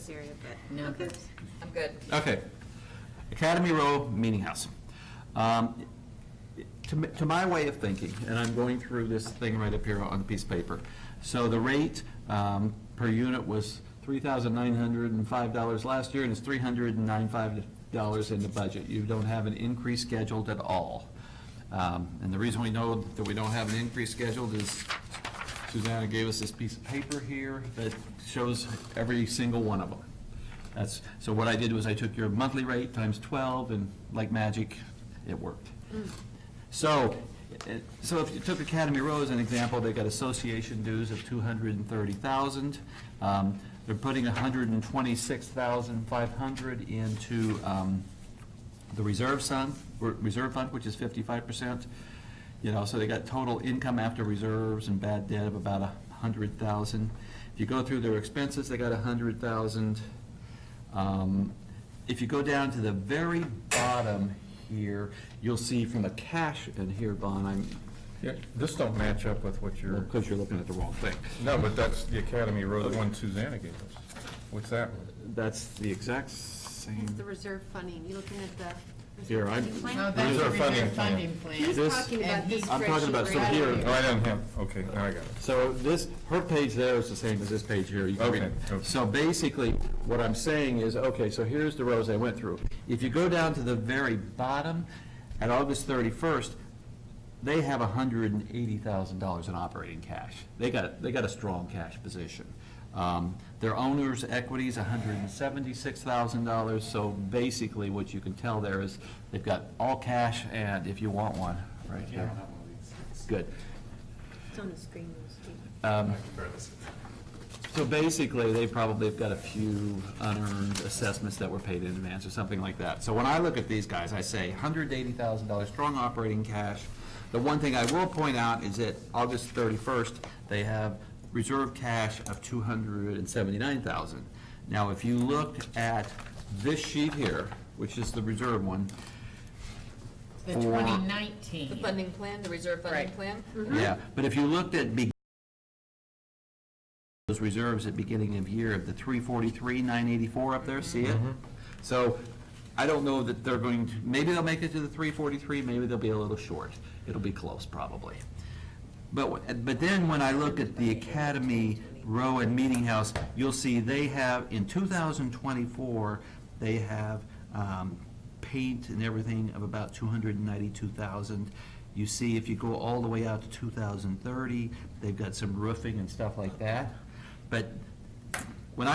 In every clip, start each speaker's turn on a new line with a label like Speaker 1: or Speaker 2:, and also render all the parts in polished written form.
Speaker 1: this area, but.
Speaker 2: Numbers.
Speaker 1: I'm good.
Speaker 3: Okay. Academy Row Meeting House. To my way of thinking, and I'm going through this thing right up here on the piece of paper. So the rate per unit was $3,905 last year, and it's $395 in the budget. You don't have an increase scheduled at all. And the reason we know that we don't have an increase scheduled is Susanna gave us this piece of paper here that shows every single one of them. So what I did was I took your monthly rate times 12, and like magic, it worked. So if you took Academy Row as an example, they got association dues of $230,000. They're putting $126,500 into the reserve fund, which is 55%. You know, so they got total income after reserves and bad debt of about $100,000. If you go through their expenses, they got $100,000. If you go down to the very bottom here, you'll see from the cash in here, Bon,
Speaker 4: Yeah, this don't match up with what you're...
Speaker 3: because you're looking at the wrong thing.
Speaker 4: No, but that's the Academy Road, the one Susanna gave us. What's that?
Speaker 3: That's the exact same.
Speaker 1: It's the reserve funding. You looking at the
Speaker 3: Here,
Speaker 1: reserve
Speaker 3: I'm-
Speaker 1: funding plan?
Speaker 2: No, that's
Speaker 4: These
Speaker 2: the
Speaker 4: are funding
Speaker 2: reserve
Speaker 4: plan.
Speaker 2: funding plan.
Speaker 1: He's
Speaker 3: This-
Speaker 1: talking about
Speaker 2: and
Speaker 1: this
Speaker 2: he's-
Speaker 3: I'm talking about,
Speaker 1: spreadsheet
Speaker 3: so
Speaker 1: right
Speaker 3: here-
Speaker 1: here.
Speaker 4: Oh, I don't have, okay, now I got it.
Speaker 3: So her page there is the same as this page here. You can read it.
Speaker 4: Okay.
Speaker 3: So basically, what I'm saying is, okay, so here's the rows I went through. If you go down to the very bottom, at August 31st, they have $180,000 in operating cash. They got a strong cash position. Their owner's equity is $176,000, so basically what you can tell there is they've got all cash, and if you want one, right here. Good.
Speaker 1: It's on the screen, Steve.
Speaker 3: So basically, they've got a few unearned assessments that were paid in advance or something like that. So when I look at these guys, I say $180,000 strong operating cash. The one thing I will point out is that August 31st, they have reserve cash of $279,000. Now, if you look at this sheet here, which is the reserve one,
Speaker 2: The
Speaker 3: for-
Speaker 2: 2019.
Speaker 1: The funding plan, the reserve funding
Speaker 2: Right.
Speaker 1: plan?
Speaker 3: yeah, but if you looked at those reserves at beginning of year, of the 343,984 up there, see it? So I don't know that they're going to, maybe they'll make it to the 343, maybe they'll be a little short. It'll be close, probably. But then when I look at the Academy Row and Meeting House, you'll see they have, in 2024, they have paint and everything of about $292,000. You see, if you go all the way out to 2030, they've got some roofing and stuff like that. But when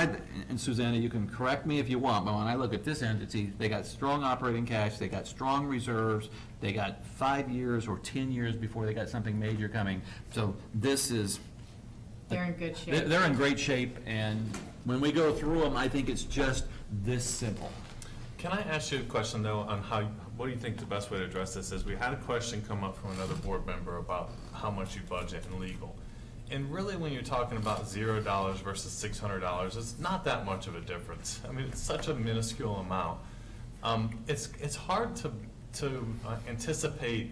Speaker 3: and Susanna, you can correct me if you want, but when I look at this entity, they got strong operating cash, they got strong reserves, they got 5 years or 10 years before they got something major coming. So this is,
Speaker 2: They're in good shape.
Speaker 3: they're in great shape, and when we go through them, I think it's just this simple.
Speaker 5: Can I ask you a question, though, on what do you think the best way to address this is? We had a question come up from another board member about how much you budget in legal. And really, when you're talking about $0 versus $600, it's not that much of a difference. I mean, it's such a minuscule amount. It's hard to anticipate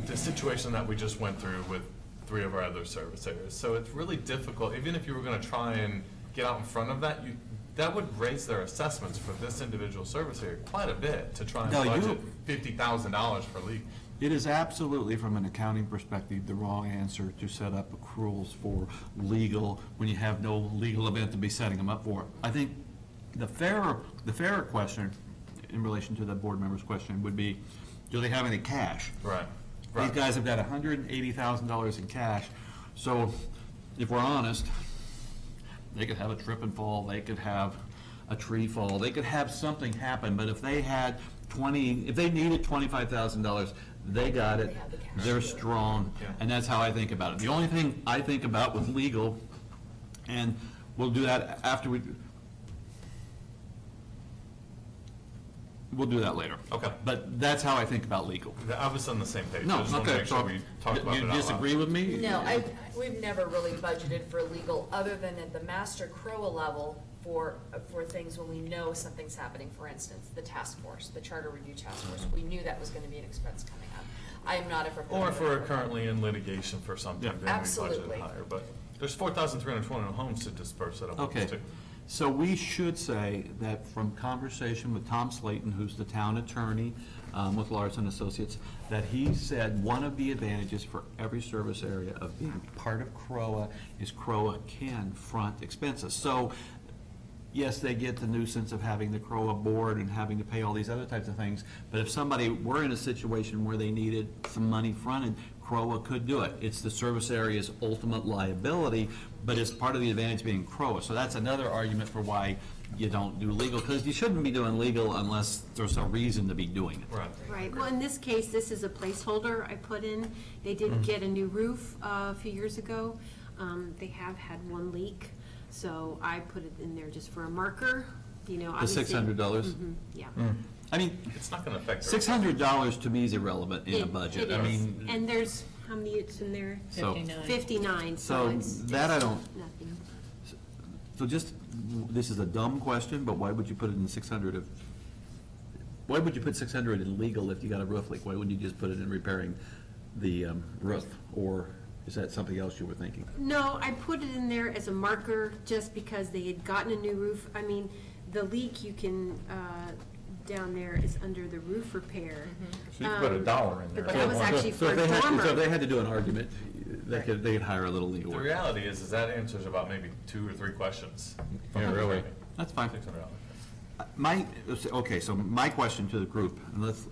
Speaker 5: the situation that we just went through with 3 of our other service areas. So it's really difficult, even if you were going to try and get out in front of that, that would raise their assessments for this individual service area quite a bit to try and budget $50,000 for legal.
Speaker 3: It is absolutely, from an accounting perspective, the wrong answer to set up accruals for legal when you have no legal event to be setting them up for. I think the fairer question, in relation to the board member's question, would be, do they have any cash?
Speaker 5: Right.
Speaker 3: These guys have got $180,000 in cash, so if we're honest, they could have a trip and fall, they could have a tree fall, they could have something happen, but if they had if they needed $25,000, they got it, they're strong, and that's how I think about it. The only thing I think about with legal, and we'll do that after we'll do that later.
Speaker 5: Okay.
Speaker 3: But that's how I think about legal.
Speaker 5: I was on the same page.
Speaker 3: No,
Speaker 5: I just want to
Speaker 3: okay,
Speaker 5: make sure
Speaker 3: so
Speaker 5: we talked about it
Speaker 3: you
Speaker 5: out loud.
Speaker 3: disagree with me?
Speaker 1: No, we've never really budgeted for legal, other than at the master CROA level for things when we know something's happening. For instance, the task force, the charter review task force, we knew that was gonna be an expense coming up. I am not a proponent.
Speaker 5: Or if we're currently in litigation for something,
Speaker 3: Yeah.
Speaker 5: then we
Speaker 1: Absolutely.
Speaker 5: budget higher. But there's 4,321 homes to disperse at a
Speaker 3: Okay.
Speaker 5: too.
Speaker 3: So we should say that from conversation with Tom Slayton, who's the town attorney with Larson Associates, that he said one of the advantages for every service area of being part of CROA is CROA can front expenses. So yes, they get the nuisance of having the CROA board and having to pay all these other types of things, but if somebody were in a situation where they needed some money fronted, CROA could do it. It's the service area's ultimate liability, but it's part of the advantage being CROA. So that's another argument for why you don't do legal, because you shouldn't be doing legal unless there's a reason to be doing it.
Speaker 5: Right.
Speaker 6: Right, well, in this case, this is a placeholder I put in. They did get a new roof a few years ago. They have had one leak, so I put it in there just for a marker, you know.
Speaker 3: The $600?
Speaker 6: Yeah.
Speaker 3: I mean,
Speaker 5: It's not gonna affect.
Speaker 3: $600 to me is irrelevant in a
Speaker 6: It-
Speaker 3: budget.
Speaker 6: it
Speaker 3: I
Speaker 6: is.
Speaker 3: mean,
Speaker 6: And there's, how many it's in there?
Speaker 3: so,
Speaker 2: 59.
Speaker 6: 59,
Speaker 3: So
Speaker 6: so it's
Speaker 3: that I don't-
Speaker 6: nothing.
Speaker 3: so just, this is a dumb question, but why would you put it in 600 of, why would you put 600 in legal if you got a roof leak? Why wouldn't you just put it in repairing the roof? Or is that something else you were thinking?
Speaker 6: No, I put it in there as a marker just because they had gotten a new roof. I mean, the leak you can, down there is under the roof repair.
Speaker 4: So you could put $1 in there.
Speaker 6: But that was actually
Speaker 3: So
Speaker 6: for
Speaker 3: if
Speaker 6: a
Speaker 3: they had-
Speaker 6: dormer.
Speaker 3: So if they had to do an argument, they could hire a little legal
Speaker 5: The
Speaker 3: work.
Speaker 5: reality is that answers about maybe 2 or 3 questions.
Speaker 4: Yeah, really.
Speaker 3: That's fine.
Speaker 5: $600.
Speaker 3: Okay, so my question to the group, and let's,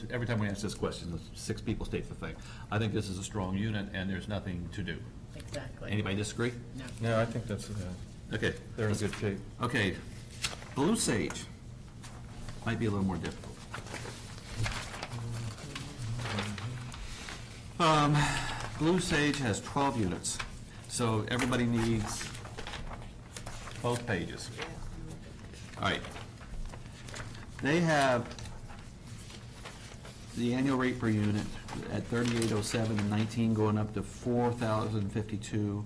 Speaker 3: every time we ask this question, 6 people state the thing. I think this is a strong unit and there's nothing to do.
Speaker 2: Exactly.
Speaker 3: Anybody disagree?
Speaker 2: No.
Speaker 4: No, I think that's,
Speaker 3: Okay.
Speaker 4: they're in good shape.
Speaker 3: Okay, Blue Sage might be a little more difficult. Blue Sage has 12 units, so everybody needs both pages. All right. They have the annual rate per unit at 3807 and 19 going up to 4,052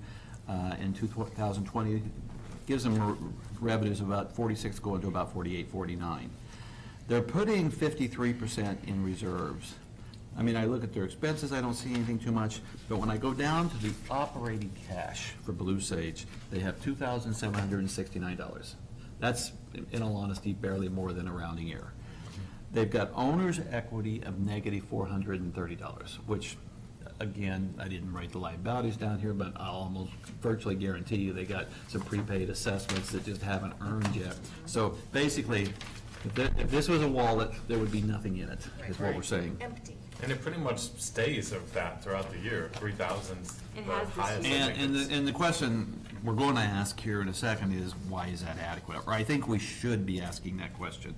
Speaker 3: in 2020. Gives them revenues of about 46 going to about 48, 49. They're putting 53% in reserves. I mean, I look at their expenses, I don't see anything too much, but when I go down to the operating cash for Blue Sage, they have $2,769. That's, in all honesty, barely more than a rounding error. They've got owner's equity of negative $430, which, again, I didn't write the liabilities down here, but I'll almost virtually guarantee you they got some prepaid assessments that just haven't earned yet. So basically, if this was a wallet, there would be nothing in it, is what we're saying.
Speaker 1: Empty.
Speaker 5: And it pretty much stays of that throughout the year, 3,000
Speaker 6: It
Speaker 5: the
Speaker 6: has this
Speaker 5: highest. I
Speaker 6: year.
Speaker 5: think
Speaker 3: And
Speaker 5: it's-
Speaker 3: the question we're going to ask here in a second is, why is that adequate? Or I think we should be asking that question.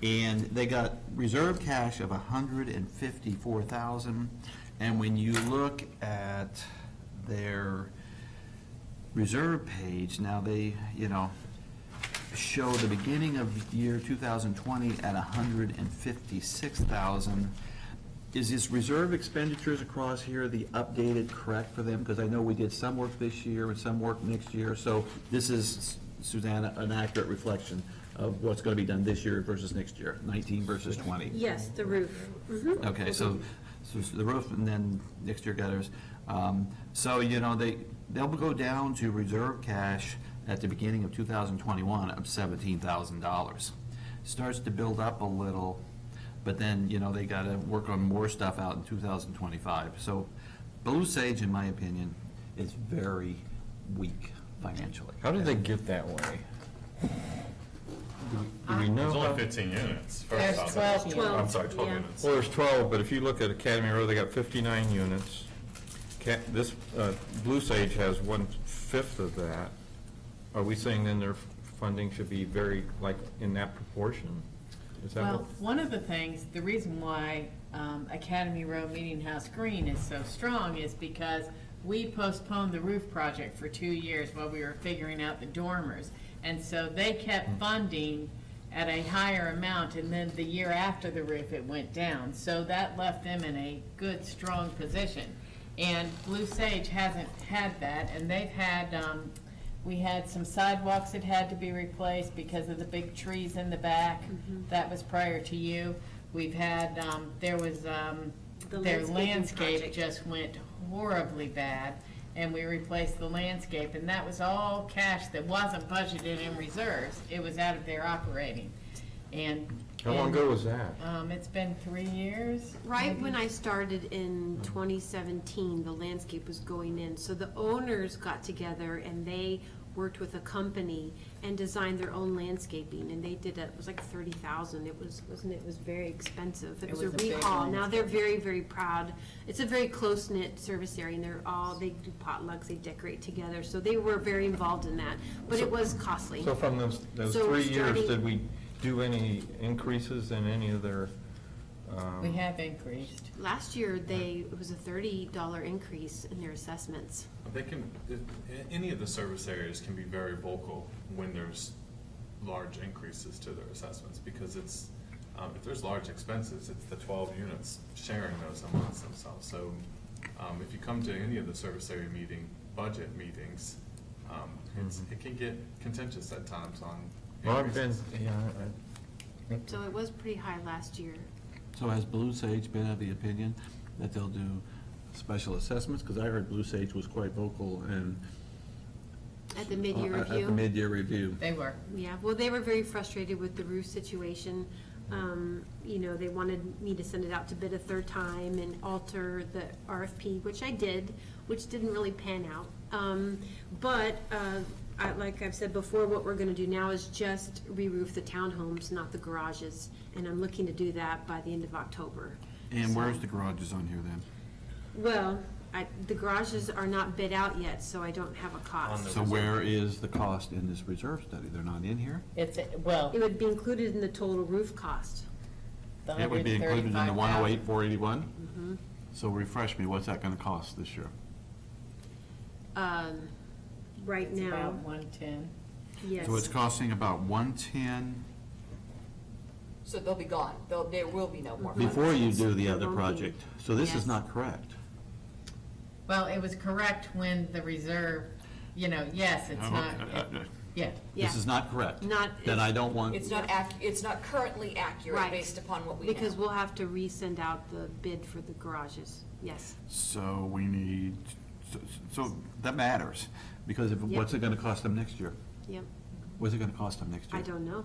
Speaker 3: And they got reserve cash of $154,000, and when you look at their reserve page, now they, show the beginning of year 2020 at $156,000. Is this reserve expenditures across here the updated correct for them? Because I know we did some work this year and some work next year, so this is, Susanna, an accurate reflection of what's going to be done this year versus next year, 19 versus 20.
Speaker 6: Yes, the roof. Mhm.
Speaker 3: Okay, so the roof and then next year gutters. So, they'll go down to reserve cash at the beginning of 2021 of $17,000. Starts to build up a little, but then, they gotta work on more stuff out in 2025. So Blue Sage, in my opinion, is very weak financially.
Speaker 4: How did they get that way? Do we know?
Speaker 5: There's
Speaker 4: how-
Speaker 5: only 15 units.
Speaker 2: There's
Speaker 5: first off.
Speaker 2: 12
Speaker 5: I'm
Speaker 6: units.
Speaker 5: sorry, 12
Speaker 6: Yeah.
Speaker 5: units.
Speaker 4: Well, there's 12, but if you look at Academy Road, they got 59 units. This, Blue Sage has 1/5 of that. Are we saying then their funding should be very, like, in that proportion? Is that
Speaker 2: Well,
Speaker 4: what?
Speaker 2: one of the things, the reason why Academy Road Meeting House Green is so strong is because we postponed the roof project for 2 years while we were figuring out the dormers. And so they kept funding at a higher amount, and then the year after the roof, it went down. So that left them in a good, strong position. And Blue Sage hasn't had that, and they've had, we had some sidewalks that had to be replaced because of the big trees in the back. That was prior to you. We've had, there was,
Speaker 6: The
Speaker 2: their
Speaker 6: landscaping
Speaker 2: landscape
Speaker 6: project.
Speaker 2: just went horribly bad. and we replaced the landscape, and that was all cash that wasn't budgeted in reserves. It was out of their operating. And
Speaker 4: How long ago was that?
Speaker 2: It's been 3 years.
Speaker 6: Right
Speaker 2: maybe?
Speaker 6: when I started in 2017, the landscape was going in. So the owners got together and they worked with a company and designed their own landscaping. And they did it was like 30,000. It was, wasn't it? It was very expensive. It was a
Speaker 2: was a big
Speaker 6: rehaul. Now they're
Speaker 2: landscape.
Speaker 6: very, very proud. It's a very close-knit service area, and they do potlucks, they decorate together. So they were very involved in that. But it was costly.
Speaker 4: So from those
Speaker 6: So
Speaker 4: 3 years,
Speaker 6: starting-
Speaker 4: did we do any increases in any of their?
Speaker 2: We have increased.
Speaker 6: Last year, it was a $30 increase in their assessments.
Speaker 5: They can, any of the service areas can be very vocal when there's large increases to their assessments, because it's, if there's large expenses, it's the 12 units sharing those amongst themselves. So, if you come to any of the service area budget meetings, it can get contentious at times on
Speaker 4: Well, I've been,
Speaker 5: increases.
Speaker 4: yeah,
Speaker 6: So it was pretty high last year.
Speaker 3: So has Blue Sage been of the opinion that they'll do special assessments? Because I heard Blue Sage was quite vocal and.
Speaker 6: At the mid-year
Speaker 3: At the
Speaker 6: review?
Speaker 3: mid-year review.
Speaker 2: They were.
Speaker 6: Yeah, well, they were very frustrated with the roof situation. You know, they wanted me to send it out to bid a third time and alter the RFP, which I did, which didn't really pan out. But, like I've said before, what we're gonna do now is just re-roof the townhomes, not the garages. And I'm looking to do that by the end of October.
Speaker 3: And
Speaker 6: So-
Speaker 3: where's the garages on here then?
Speaker 6: Well, the garages are not bid out yet, so I don't have a
Speaker 5: On
Speaker 6: cost.
Speaker 5: the
Speaker 3: So where is the cost in this reserve study? They're not in here?
Speaker 2: It's, well,
Speaker 6: It would be included in the total roof cost.
Speaker 2: the
Speaker 3: It would be included in the 108,
Speaker 2: 135,000.
Speaker 3: 481? So refresh me, what's that gonna cost this year?
Speaker 6: Right
Speaker 2: It's
Speaker 6: now,
Speaker 2: about 110.
Speaker 6: yes.
Speaker 3: So it's costing about 110
Speaker 1: So they'll be gone. There will be no more funds.
Speaker 3: before you do the
Speaker 6: There
Speaker 3: other
Speaker 6: won't be.
Speaker 3: project. So this
Speaker 6: Yes.
Speaker 3: is not correct.
Speaker 2: Well, it was correct when the reserve, yes, it's not, yeah.
Speaker 6: Yeah.
Speaker 3: This is not correct.
Speaker 6: Not-
Speaker 3: Then I don't want.
Speaker 1: It's not it's not currently accurate
Speaker 6: Right.
Speaker 1: based upon what we know.
Speaker 6: Because we'll have to resend out the bid for the garages, yes.
Speaker 3: So we need, so that matters, because if,
Speaker 6: Yep.
Speaker 3: what's it gonna cost them next year?
Speaker 6: Yep,
Speaker 3: What's it gonna cost them next year?
Speaker 6: I don't know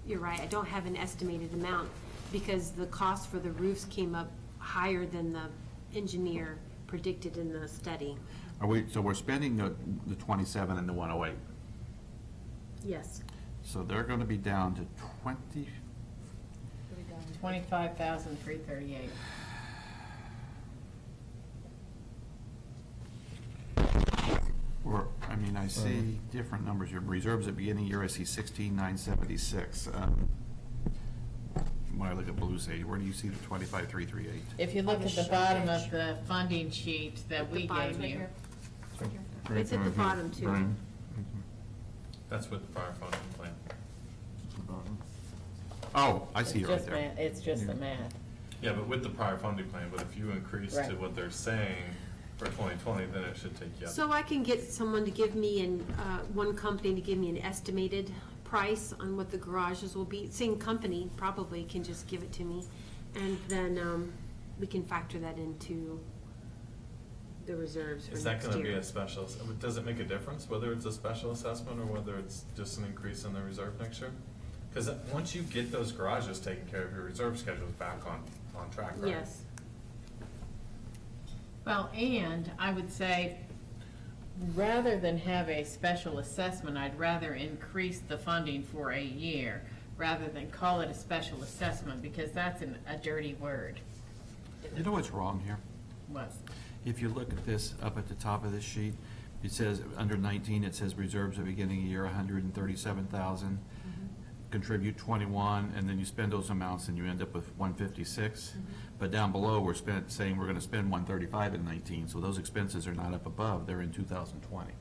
Speaker 6: you're right, I don't have an estimated amount, because the cost for the roofs came up higher than the engineer predicted in the study.
Speaker 3: So we're spending the 27 and the 108.
Speaker 6: Yes.
Speaker 3: So they're gonna be down to 20,
Speaker 2: 25,338.
Speaker 3: or, I mean, I see different numbers. Your reserves at beginning of year, I see 16,976. When I look at Blue Sage, where do you see the 25,338?
Speaker 2: If you look at the bottom of the funding sheet that we
Speaker 6: bottom
Speaker 2: gave
Speaker 6: right
Speaker 2: you,
Speaker 6: here. It's at the bottom, too.
Speaker 4: Brian?
Speaker 5: That's with the fire funding plan.
Speaker 3: Oh, I
Speaker 2: it's
Speaker 3: see it right
Speaker 2: just
Speaker 3: there.
Speaker 2: math, it's just the math.
Speaker 5: Yeah, but with the prior funding plan, but if you increase to
Speaker 2: Right.
Speaker 5: what they're saying for 2020, then it should take you up.
Speaker 6: So I can get someone to give me one company to give me an estimated price on what the garages will be. Same company probably can just give it to me, and then we can factor that into the reserves for
Speaker 5: Is
Speaker 6: next
Speaker 5: that gonna be
Speaker 6: year.
Speaker 5: a special, does it make a difference whether it's a special assessment or whether it's just an increase in the reserve next year? Because once you get those garages taken care of, your reserve schedule is back on track, right?
Speaker 6: Yes,
Speaker 2: Well, and I would say, rather than have a special assessment, I'd rather increase the funding for a year, rather than call it a special assessment, because that's a dirty word.
Speaker 3: You know what's wrong here?
Speaker 2: What?
Speaker 3: If you look at this, up at the top of this sheet, it says, under 19, it says reserves at beginning of year, 137,000. Contribute 21, and then you spend those amounts, and you end up with 156. But down below, we're saying we're gonna spend 135 in 19, so those expenses are not up above, they're in 2020.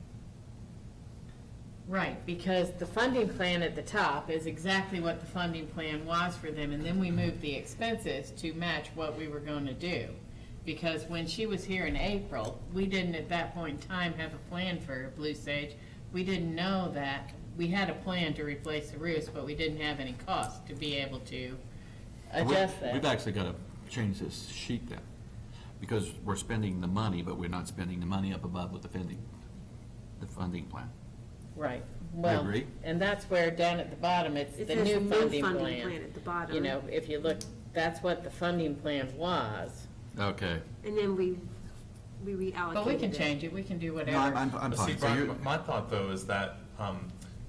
Speaker 2: Right, because the funding plan at the top is exactly what the funding plan was for them, and then we moved the expenses to match what we were gonna do. Because when she was here in April, we didn't at that point in time have a plan for Blue Sage. We didn't know that, we had a plan to replace the roofs, but we didn't have any cost to be able to adjust that.
Speaker 3: We've actually gotta change this sheet then, because we're spending the money, but we're not spending the money up above with the funding plan.
Speaker 2: Right. Well,
Speaker 3: agree.
Speaker 2: and that's where, down at the bottom, it's
Speaker 6: It
Speaker 2: the
Speaker 6: says
Speaker 2: new
Speaker 6: new
Speaker 2: funding
Speaker 6: funding
Speaker 2: plan.
Speaker 6: plan at the bottom.
Speaker 2: You know, if you look, that's what the funding plan was.
Speaker 3: Okay.
Speaker 6: And then we reallocated
Speaker 2: But we can
Speaker 6: it.
Speaker 2: change it, we can do
Speaker 3: No,
Speaker 2: whatever.
Speaker 3: I'm
Speaker 5: But see,
Speaker 3: fine. So
Speaker 5: Brian,
Speaker 3: you're-
Speaker 5: my thought though is that,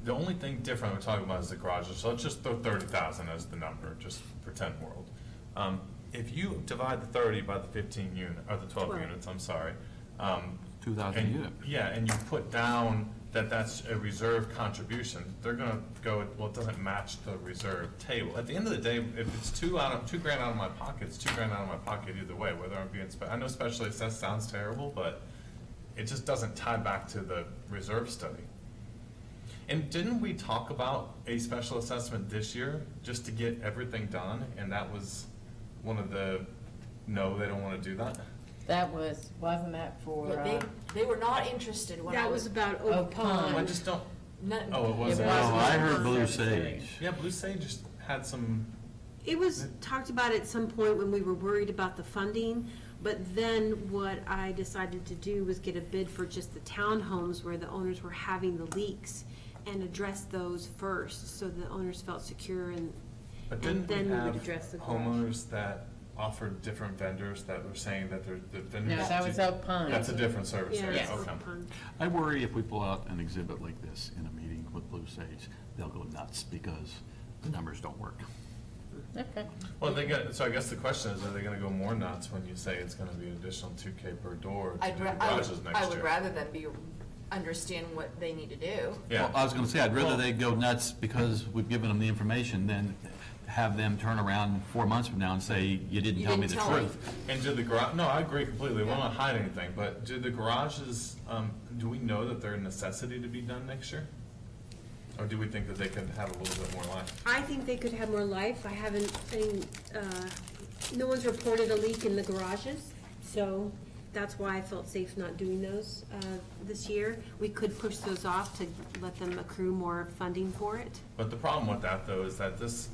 Speaker 5: the only thing different we're talking about is the garages, so let's just throw 30,000 as the number, just pretend world. If you divide the 30 by the 15 unit, or the 12
Speaker 6: 12.
Speaker 5: units, I'm sorry.
Speaker 3: 2,000
Speaker 5: and-
Speaker 3: unit.
Speaker 5: Yeah, and you put down that that's a reserve contribution, they're gonna go, well, it doesn't match the reserve table. At the end of the day, if it's $2,000 out of my pocket, it's $2,000 out of my pocket either way, whether I'm being, I know special assessed sounds terrible, but it just doesn't tie back to the reserve study. And didn't we talk about a special assessment this year, just to get everything done, and that was one of the, no, they don't wanna do that?
Speaker 2: That wasn't that for,
Speaker 1: Yeah, they were not interested when I
Speaker 6: That
Speaker 1: was.
Speaker 6: was about
Speaker 2: Oh,
Speaker 6: Oak Pond.
Speaker 5: I just don't,
Speaker 1: Not-
Speaker 5: oh, it
Speaker 2: It
Speaker 5: wasn't.
Speaker 2: was.
Speaker 3: Oh, I heard
Speaker 2: Blue
Speaker 3: Blue
Speaker 2: Sage.
Speaker 3: Sage.
Speaker 5: Yeah, Blue Sage just had some,
Speaker 6: It was talked about at some point when we were worried about the funding, but then what I decided to do was get a bid for just the townhomes where the owners were having the leaks and address those first, so the owners felt secure
Speaker 5: but
Speaker 6: and
Speaker 5: didn't we
Speaker 6: then we would
Speaker 5: have
Speaker 6: address the garage.
Speaker 5: homeowners that offered different vendors that were saying that the vendors?
Speaker 2: no, that was Oak Pond.
Speaker 5: That's a different service
Speaker 6: Yeah,
Speaker 5: area,
Speaker 2: Yes.
Speaker 5: okay.
Speaker 6: Oak Pond.
Speaker 3: I worry if we pull out an exhibit like this in a meeting with Blue Sage, they'll go nuts because the numbers don't work.
Speaker 2: Okay.
Speaker 5: Well, so I guess the question is, are they gonna go more nuts when you say it's gonna be an additional 2K per door to
Speaker 1: I'd
Speaker 5: do
Speaker 1: ra-
Speaker 5: the
Speaker 1: I
Speaker 5: garages
Speaker 1: would,
Speaker 5: next
Speaker 1: I
Speaker 5: year?
Speaker 1: would rather them understand what they need to do.
Speaker 5: Yeah.
Speaker 3: Well, I was gonna say, I'd rather
Speaker 5: Well-
Speaker 3: they go nuts because we've given them the information than have them turn around 4 months from now and say, you didn't
Speaker 1: You
Speaker 3: tell me
Speaker 1: didn't
Speaker 3: the
Speaker 1: tell me."
Speaker 3: truth.
Speaker 5: And do the garage, no, I agree completely, we don't wanna hide anything, but do the garages, do we know that they're a necessity to be done next year? Or do we think that they could have a little bit more life?
Speaker 6: I think they could have more life. No one's reported a leak in the garages, so that's why I felt safe not doing those this year. We could push those off to let them accrue more funding for it.
Speaker 5: But the problem with that, though, is that this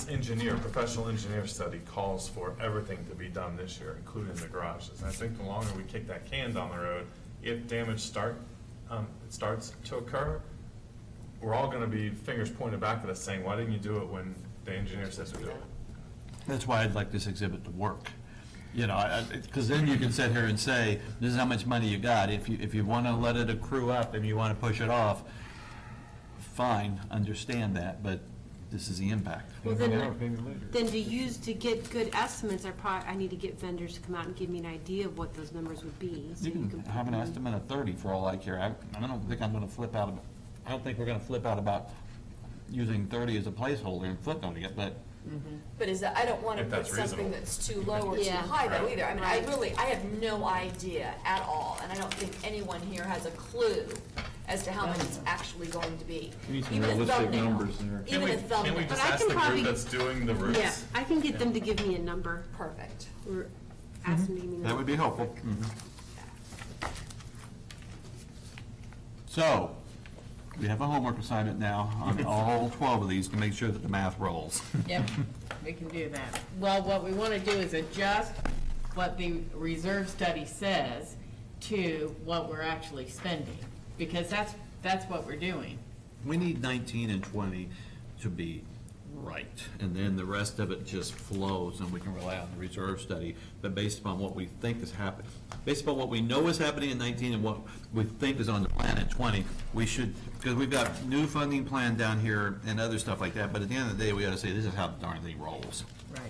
Speaker 5: engineer, professional engineer study calls for everything to be done this year, including the garages. And I think the longer we kick that can down the road, if damage starts to occur, we're all gonna be fingers pointed back at us saying, why didn't you do it when the engineer said to do it?
Speaker 3: That's why I'd like this exhibit to work. You know, because then you can sit here and say, this is how much money you got. If you want to let it accrue up and you want to push it off, fine, understand that, but this is the impact.
Speaker 6: Well, then to get good estimates, I need to get vendors to come out and give me an idea of what those numbers would be. so
Speaker 3: You can
Speaker 6: put
Speaker 3: have an
Speaker 6: them-
Speaker 3: estimate of 30 for all I care. I don't think I'm going to flip out, I don't think we're going to flip out about using 30 as a placeholder and footnoting it, but
Speaker 1: But I don't wanna
Speaker 5: If
Speaker 1: put
Speaker 5: that's
Speaker 1: something
Speaker 5: reasonable.
Speaker 1: that's too low or too
Speaker 6: Yeah.
Speaker 1: high though
Speaker 5: Right.
Speaker 1: either. I mean,
Speaker 6: Right.
Speaker 1: I have no idea at all, and I don't think anyone here has a clue as to how much it's actually going to be.
Speaker 7: We need some
Speaker 1: Even a
Speaker 7: realistic
Speaker 1: thumbnail.
Speaker 7: numbers there.
Speaker 5: Can
Speaker 1: Even
Speaker 5: we,
Speaker 1: a
Speaker 5: can we
Speaker 1: thumbnail.
Speaker 6: But
Speaker 5: just
Speaker 6: I
Speaker 5: ask
Speaker 6: can
Speaker 5: the
Speaker 6: probably-
Speaker 5: group that's doing the roofs?
Speaker 6: Yeah, I can get them to give me a number,
Speaker 1: Perfect.
Speaker 6: or ask them to give me a number.
Speaker 3: that would be helpful. So, we have a homework assignment now on all 12 of these to make sure that the math rolls.
Speaker 2: Yep, we can do that. Well, what we want to do is adjust what the reserve study says to what we're actually spending, because that's what we're doing.
Speaker 3: We need 19 and 20 to be right, and then the rest of it just flows, and we can rely on the reserve study, but based upon what we think is happening, based upon what we know is happening in 19 and what we think is on the plan at 20, we should, because we've got new funding plan down here and other stuff like that, but at the end of the day, we ought to say, this is how the darn thing rolls.
Speaker 2: Right.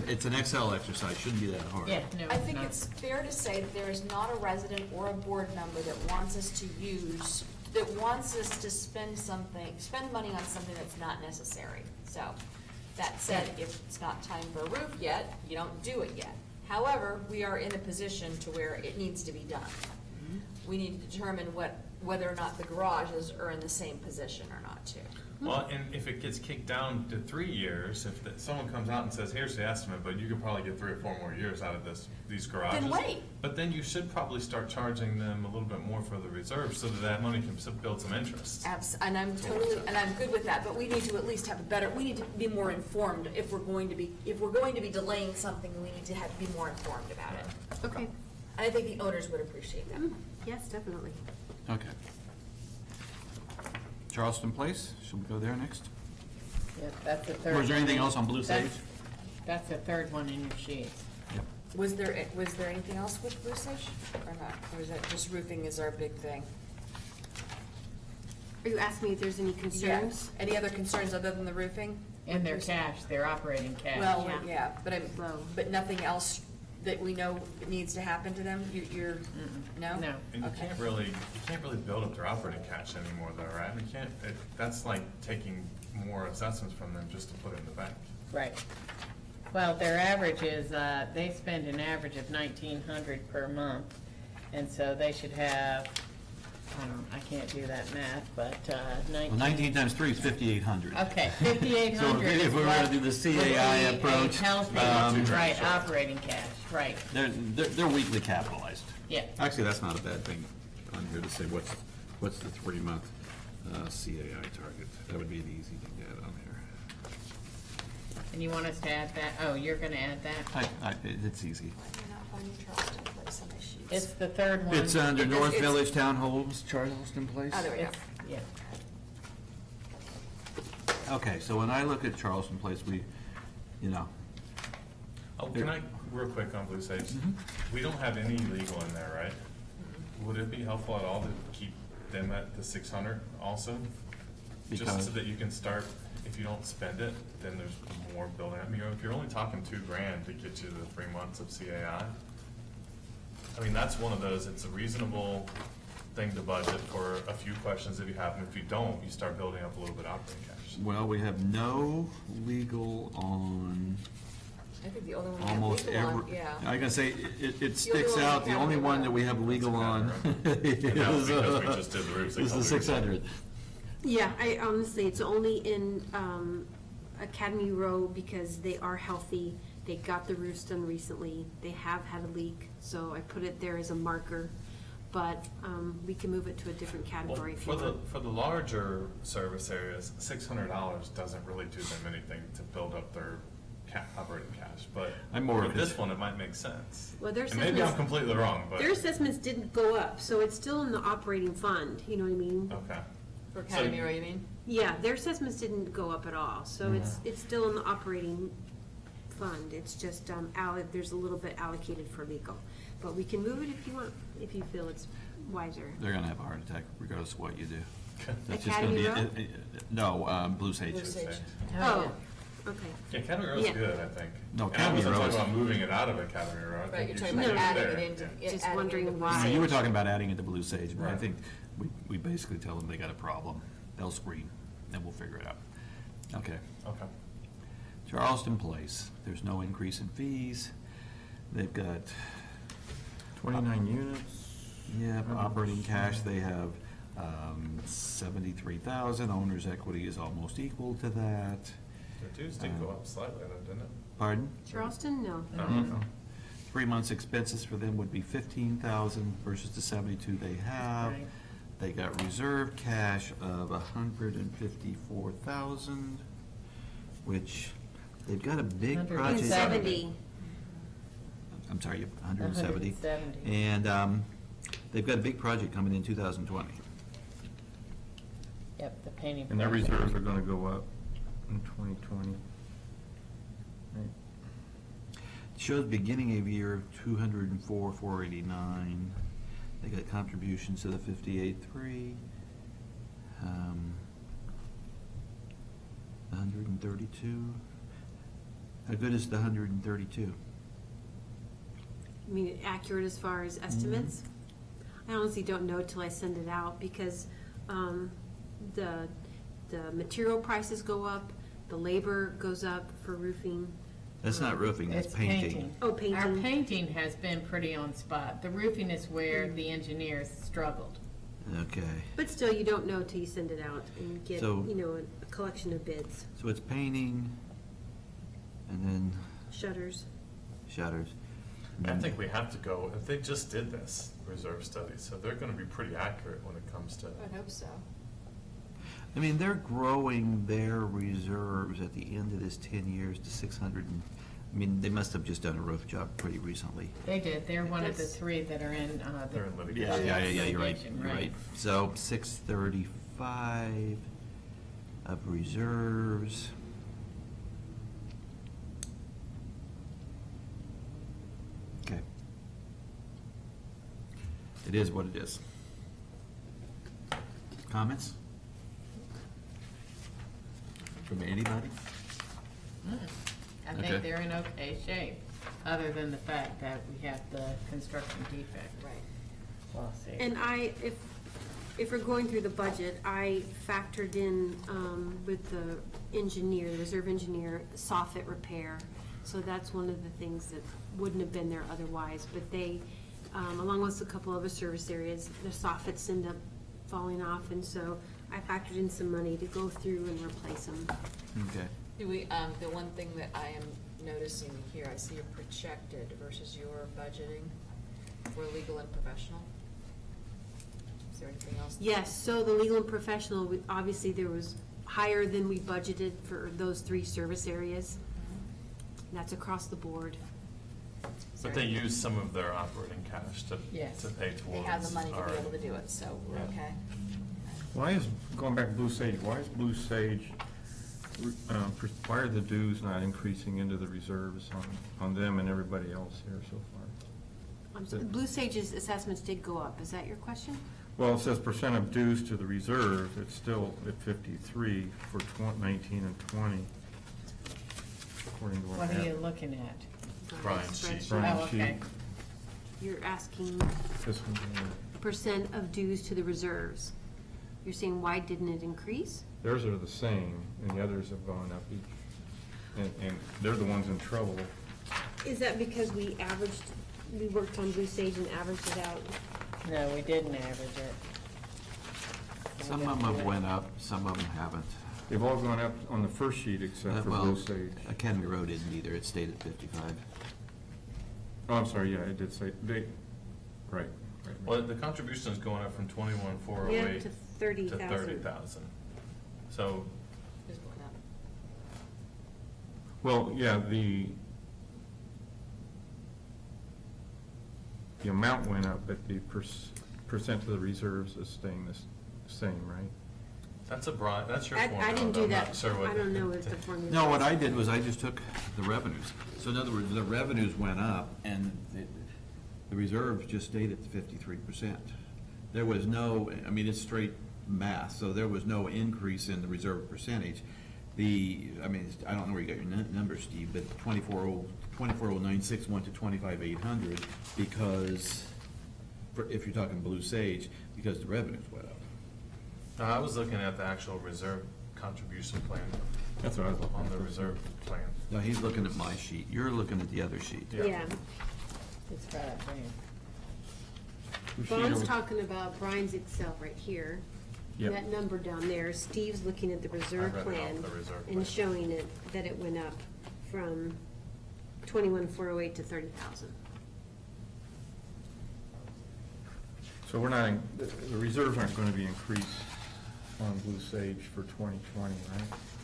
Speaker 3: It's an Excel exercise, shouldn't be that hard.
Speaker 2: Yeah, no,
Speaker 1: I think
Speaker 2: not.
Speaker 1: it's fair to say that there is not a resident or a board member that wants us to use, that wants us to spend money on something that's not necessary. So, that said, if it's not time for a roof yet, you don't do it yet. However, we are in a position to where it needs to be done. We need to determine whether or not the garages are in the same position or not. not to.
Speaker 5: Well, and if it gets kicked down to 3 years, if someone comes out and says, here's the estimate, but you could probably get 3 or 4 more years out of these garages.
Speaker 1: Then wait.
Speaker 5: But then you should probably start charging them a little bit more for the reserve so that money can build some interest.
Speaker 1: And I'm good with that, but we need to at least have we need to be more informed if we're going to be delaying something, we need to be more informed about it.
Speaker 6: Okay.
Speaker 1: And I think the owners would appreciate that.
Speaker 6: Yes, definitely.
Speaker 3: Okay. Charleston Place, should we go there next?
Speaker 2: Yep, that's the third.
Speaker 3: Or is there anything
Speaker 2: one.
Speaker 3: else on Blue Sage?
Speaker 2: That's the third one in your sheets.
Speaker 3: Yep.
Speaker 1: Was there anything else with Blue Sage or not? Or is that just roofing is our big thing?
Speaker 6: Are you asking me if there's any concerns?
Speaker 1: Yeah. Any other concerns other than the roofing?
Speaker 2: And their cash, their operating cash.
Speaker 1: Well,
Speaker 6: Yeah.
Speaker 1: yeah,
Speaker 6: Low.
Speaker 1: but nothing else that we know needs to happen to them? You're, no?
Speaker 2: No.
Speaker 5: And you
Speaker 1: Okay.
Speaker 5: can't really build up their operating cash anymore though, right? That's like taking more assessments from them just to put it in the bank.
Speaker 2: Right. Well, their average is, they spend an average of $1,900 per month, and so they should have, I can't do that math, but,
Speaker 3: Well, 19 times 3 is 5,800.
Speaker 2: Okay, 5,800.
Speaker 3: So if we were to do the CAI approach,
Speaker 2: Healthy, right, operating cash, right,
Speaker 3: they're weekly capitalized.
Speaker 2: yeah.
Speaker 3: Actually, that's not a bad thing on here to say what's the 3-month CAI target. That would be an easy thing to add on here.
Speaker 2: And you want us to add that? Oh, you're gonna add that?
Speaker 3: It's easy.
Speaker 1: Why am I not finding Charleston Place on my sheets?
Speaker 2: It's the third one.
Speaker 3: It's under
Speaker 1: It's-
Speaker 3: North
Speaker 1: it's-
Speaker 3: Village Townhomes, Charleston Place.
Speaker 1: Oh, there we go.
Speaker 2: It's- Yeah.
Speaker 3: Okay, so when I look at Charleston Place,
Speaker 5: Oh, can I, real quick on Blue Sage, we don't have any legal in there, right? Would it be helpful at all to keep them at the 600 also? Just
Speaker 3: Because-
Speaker 5: so that you can start, if you don't spend it, then there's more building. I mean, if you're only talking $2,000 to get you the 3 months of CAI, I mean, that's one of those, it's a reasonable thing to budget for a few questions if you have, and if you don't, you start building up a little bit of operating cash.
Speaker 3: Well, we have no legal on
Speaker 1: I think the only one we have
Speaker 3: almost
Speaker 1: legal on,
Speaker 3: every.
Speaker 1: yeah.
Speaker 3: I gotta say, it
Speaker 1: The
Speaker 3: sticks
Speaker 1: only one
Speaker 3: out,
Speaker 1: we
Speaker 3: the
Speaker 1: have
Speaker 3: only
Speaker 1: legal
Speaker 3: one
Speaker 1: on.
Speaker 3: that we have legal on
Speaker 5: And that was because we
Speaker 3: is
Speaker 5: just did the roofs a
Speaker 3: is the
Speaker 5: couple years ago.
Speaker 3: 600.
Speaker 6: Yeah, I honestly, it's only in Academy Row because they are healthy. They got the roofs done recently. They have had a leak, so I put it there as a marker. But we can move it to a different
Speaker 5: Well,
Speaker 6: category if you
Speaker 5: for
Speaker 6: want.
Speaker 5: the larger service areas, $600 doesn't really do them anything to build up their operating cash, but
Speaker 3: I'm more
Speaker 5: for
Speaker 3: of a-
Speaker 5: this one, it might make sense.
Speaker 6: Well, their
Speaker 5: And maybe I'm
Speaker 6: assessments,
Speaker 5: completely wrong, but,
Speaker 6: their assessments didn't go up, so it's still in the operating fund, you know what I mean?
Speaker 5: okay.
Speaker 1: For Academy Row, you mean?
Speaker 6: Yeah, their assessments didn't go up at all, so it's still in the operating fund. It's just, there's a little bit allocated for legal. But we can move it if you want, if you feel it's wiser.
Speaker 3: They're gonna have a heart attack regardless of what you do. That's just
Speaker 6: Academy
Speaker 3: gonna
Speaker 6: Row?
Speaker 3: be, no, Blue Sage.
Speaker 1: Blue Sage.
Speaker 6: Oh, okay.
Speaker 5: Yeah, Academy Row's
Speaker 6: Yeah.
Speaker 5: good, I think.
Speaker 3: No,
Speaker 5: And
Speaker 3: Academy
Speaker 5: I wasn't
Speaker 3: Row
Speaker 5: talking
Speaker 3: is-
Speaker 5: about moving it out of Academy Row. I
Speaker 1: Right,
Speaker 5: think
Speaker 1: you're
Speaker 5: you
Speaker 1: talking
Speaker 5: should
Speaker 1: about
Speaker 5: leave it
Speaker 1: adding
Speaker 5: there.
Speaker 1: it into.
Speaker 5: Yeah.
Speaker 6: Just
Speaker 1: adding it
Speaker 6: wondering
Speaker 1: into Blue
Speaker 6: why.
Speaker 3: No,
Speaker 1: Sage.
Speaker 3: you were talking about adding it to Blue Sage, but I
Speaker 5: Right.
Speaker 3: think we basically tell them they got a problem. They'll scream, and we'll figure it out. Okay.
Speaker 5: Okay.
Speaker 3: Charleston Place, there's no increase in fees. They've got,
Speaker 4: 29 units.
Speaker 3: operating cash, they have 73,000. Owner's equity is almost equal to that.
Speaker 5: The dues did go up slightly though, didn't it?
Speaker 3: Pardon?
Speaker 6: Charleston, no.
Speaker 5: No.
Speaker 3: 3 months expenses for them would be 15,000 versus the 72 they have.
Speaker 2: Right.
Speaker 3: They got reserve cash of 154,000, which they've got a big project.
Speaker 2: 170.
Speaker 6: 70.
Speaker 3: I'm sorry, 170.
Speaker 2: 170.
Speaker 3: And they've got a big project coming in 2020.
Speaker 2: Yep, the painting.
Speaker 4: And their
Speaker 2: project.
Speaker 4: reserves are gonna go up in 2020. Right.
Speaker 3: It shows beginning of year 204,489. They got contributions to the 58.3. 132. How good is the 132?
Speaker 6: I mean, accurate as far as estimates? I honestly don't know till I send it out because the material prices go up, the labor goes up for roofing.
Speaker 3: That's not roofing, that's
Speaker 2: It's
Speaker 3: painting.
Speaker 6: Oh, painting.
Speaker 2: Our painting has been pretty on spot. The roofing is where the engineers struggled.
Speaker 3: Okay,
Speaker 6: But still, you don't know till you send it out and get,
Speaker 3: So-
Speaker 6: a collection of bids,
Speaker 3: so it's painting, and then
Speaker 6: shutters.
Speaker 3: shutters.
Speaker 5: I think we have to go, if they just did this reserve study, so they're gonna be pretty accurate when it comes to.
Speaker 1: I would hope so.
Speaker 3: I mean, they're growing their reserves at the end of this 10 years to 600 and, I mean, they must have just done a roof job pretty recently.
Speaker 2: They did, they're one of the
Speaker 6: That's-
Speaker 2: three that are in,
Speaker 5: They're in litigation.
Speaker 3: Yeah, you're right,
Speaker 2: Litigation,
Speaker 3: you're
Speaker 2: right.
Speaker 3: right. So 635 of reserves. Okay. It is what it is. Comments? From anybody?
Speaker 2: I
Speaker 3: Okay.
Speaker 2: think they're in okay shape, other than the fact that we have the construction defect
Speaker 1: Right.
Speaker 2: lawsuit.
Speaker 6: And if we're going through the budget, I factored in, with the engineer, the reserve engineer, soffit repair. So that's one of the things that wouldn't have been there otherwise, but they, along with a couple other service areas, the soffits end up falling off, and so I factored in some money to go through and replace them.
Speaker 3: Okay.
Speaker 1: Do we, the one thing that I am noticing here, I see your projected versus your budgeting for legal and professional. Is there anything else?
Speaker 6: Yes, so the legal and professional, obviously there was higher than we budgeted for those 3 service areas. That's across the board.
Speaker 5: But they use some of their operating cash to,
Speaker 2: Yes.
Speaker 5: to pay towards.
Speaker 1: They have the money to be
Speaker 5: our-
Speaker 1: able to do it, so we're
Speaker 5: Yeah.
Speaker 1: okay.
Speaker 4: Why is, going back to Blue Sage, why is Blue Sage, why are the dues not increasing into the reserves on them and everybody else here so far?
Speaker 6: Blue Sage's assessments did go up, is that your question?
Speaker 4: Well, it says percent of dues to the reserve, it's still at 53 for 19 and 20, according to what I
Speaker 2: What are
Speaker 4: have.
Speaker 2: you looking at?
Speaker 5: Brian's sheet.
Speaker 6: Spreadsheet.
Speaker 4: Brian's
Speaker 2: Oh, okay.
Speaker 4: sheet.
Speaker 6: You're asking
Speaker 4: This one,
Speaker 6: percent of dues to the reserves. You're saying why didn't it increase?
Speaker 4: theirs are the same, and the others have gone up each, and they're the ones in trouble.
Speaker 6: Is that because we worked on Blue Sage and averaged it out?
Speaker 2: No, we didn't average it.
Speaker 3: Some of them have went up, some of them haven't.
Speaker 4: They've all gone up on the first sheet except for
Speaker 3: Well,
Speaker 4: Blue Sage.
Speaker 3: Academy Road didn't either, it stayed at 55.
Speaker 4: Oh, I'm sorry, yeah, it did say, right.
Speaker 5: Well, the contribution is going up from 21,408
Speaker 6: Yeah, to 30,000.
Speaker 5: to 30,000. So,
Speaker 1: Who's going up?
Speaker 4: Well, yeah, the amount went up, but the percent of the reserves is staying the same, right?
Speaker 5: that's your
Speaker 6: I
Speaker 5: formula.
Speaker 6: didn't do
Speaker 5: I'm
Speaker 6: that.
Speaker 5: not sure what.
Speaker 6: I don't know what the formula is.
Speaker 3: No, what I did was I just took the revenues. So in other words, the revenues went up and the reserves just stayed at 53%. There was no, I mean, it's straight math, so there was no increase in the reserve percentage. I mean, I don't know where you got your numbers, Steve, but 24,096 went to 25,800 because, if you're talking Blue Sage, because the revenues went up.
Speaker 5: No, I was looking at the actual reserve contribution plan.
Speaker 4: That's what I was looking
Speaker 5: On
Speaker 4: at.
Speaker 5: the reserve plan.
Speaker 3: Now, he's looking at my sheet. You're looking at the other sheet.
Speaker 6: Yeah.
Speaker 2: It's right up there.
Speaker 4: Whose sheet
Speaker 6: Vaughn's
Speaker 4: are we-
Speaker 6: talking about Brian's Excel right here.
Speaker 4: Yep.
Speaker 6: That number down there. Steve's looking at the reserve
Speaker 5: I read it off
Speaker 6: plan
Speaker 5: the reserve plan.
Speaker 6: and showing it, that it went up from 21,408 to 30,000.
Speaker 4: So we're not, the reserves aren't going to be increased on Blue Sage for 2020, right?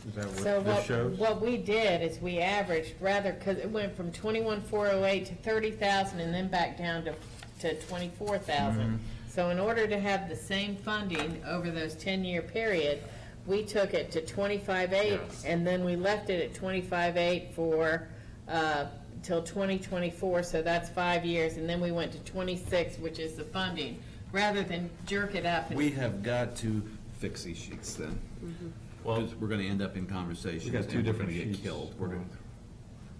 Speaker 4: Is that
Speaker 2: So
Speaker 4: what this shows?
Speaker 2: what we did is we averaged, rather, because it went from 21,408 to 30,000 and then back down to 24,000. So in order to have the same funding over those 10-year period, we took it to 25,800
Speaker 5: Yes.
Speaker 2: and then we left it at 25,800 for, till 2024, so that's 5 years, and then we went to 26, which is the funding, rather than jerk it up.
Speaker 3: We have got to fix these sheets then.
Speaker 5: Well,
Speaker 3: Because we're gonna end up in conversations.
Speaker 4: We got two
Speaker 3: and we're
Speaker 4: different
Speaker 3: gonna get
Speaker 4: sheets.
Speaker 3: killed. We're gonna,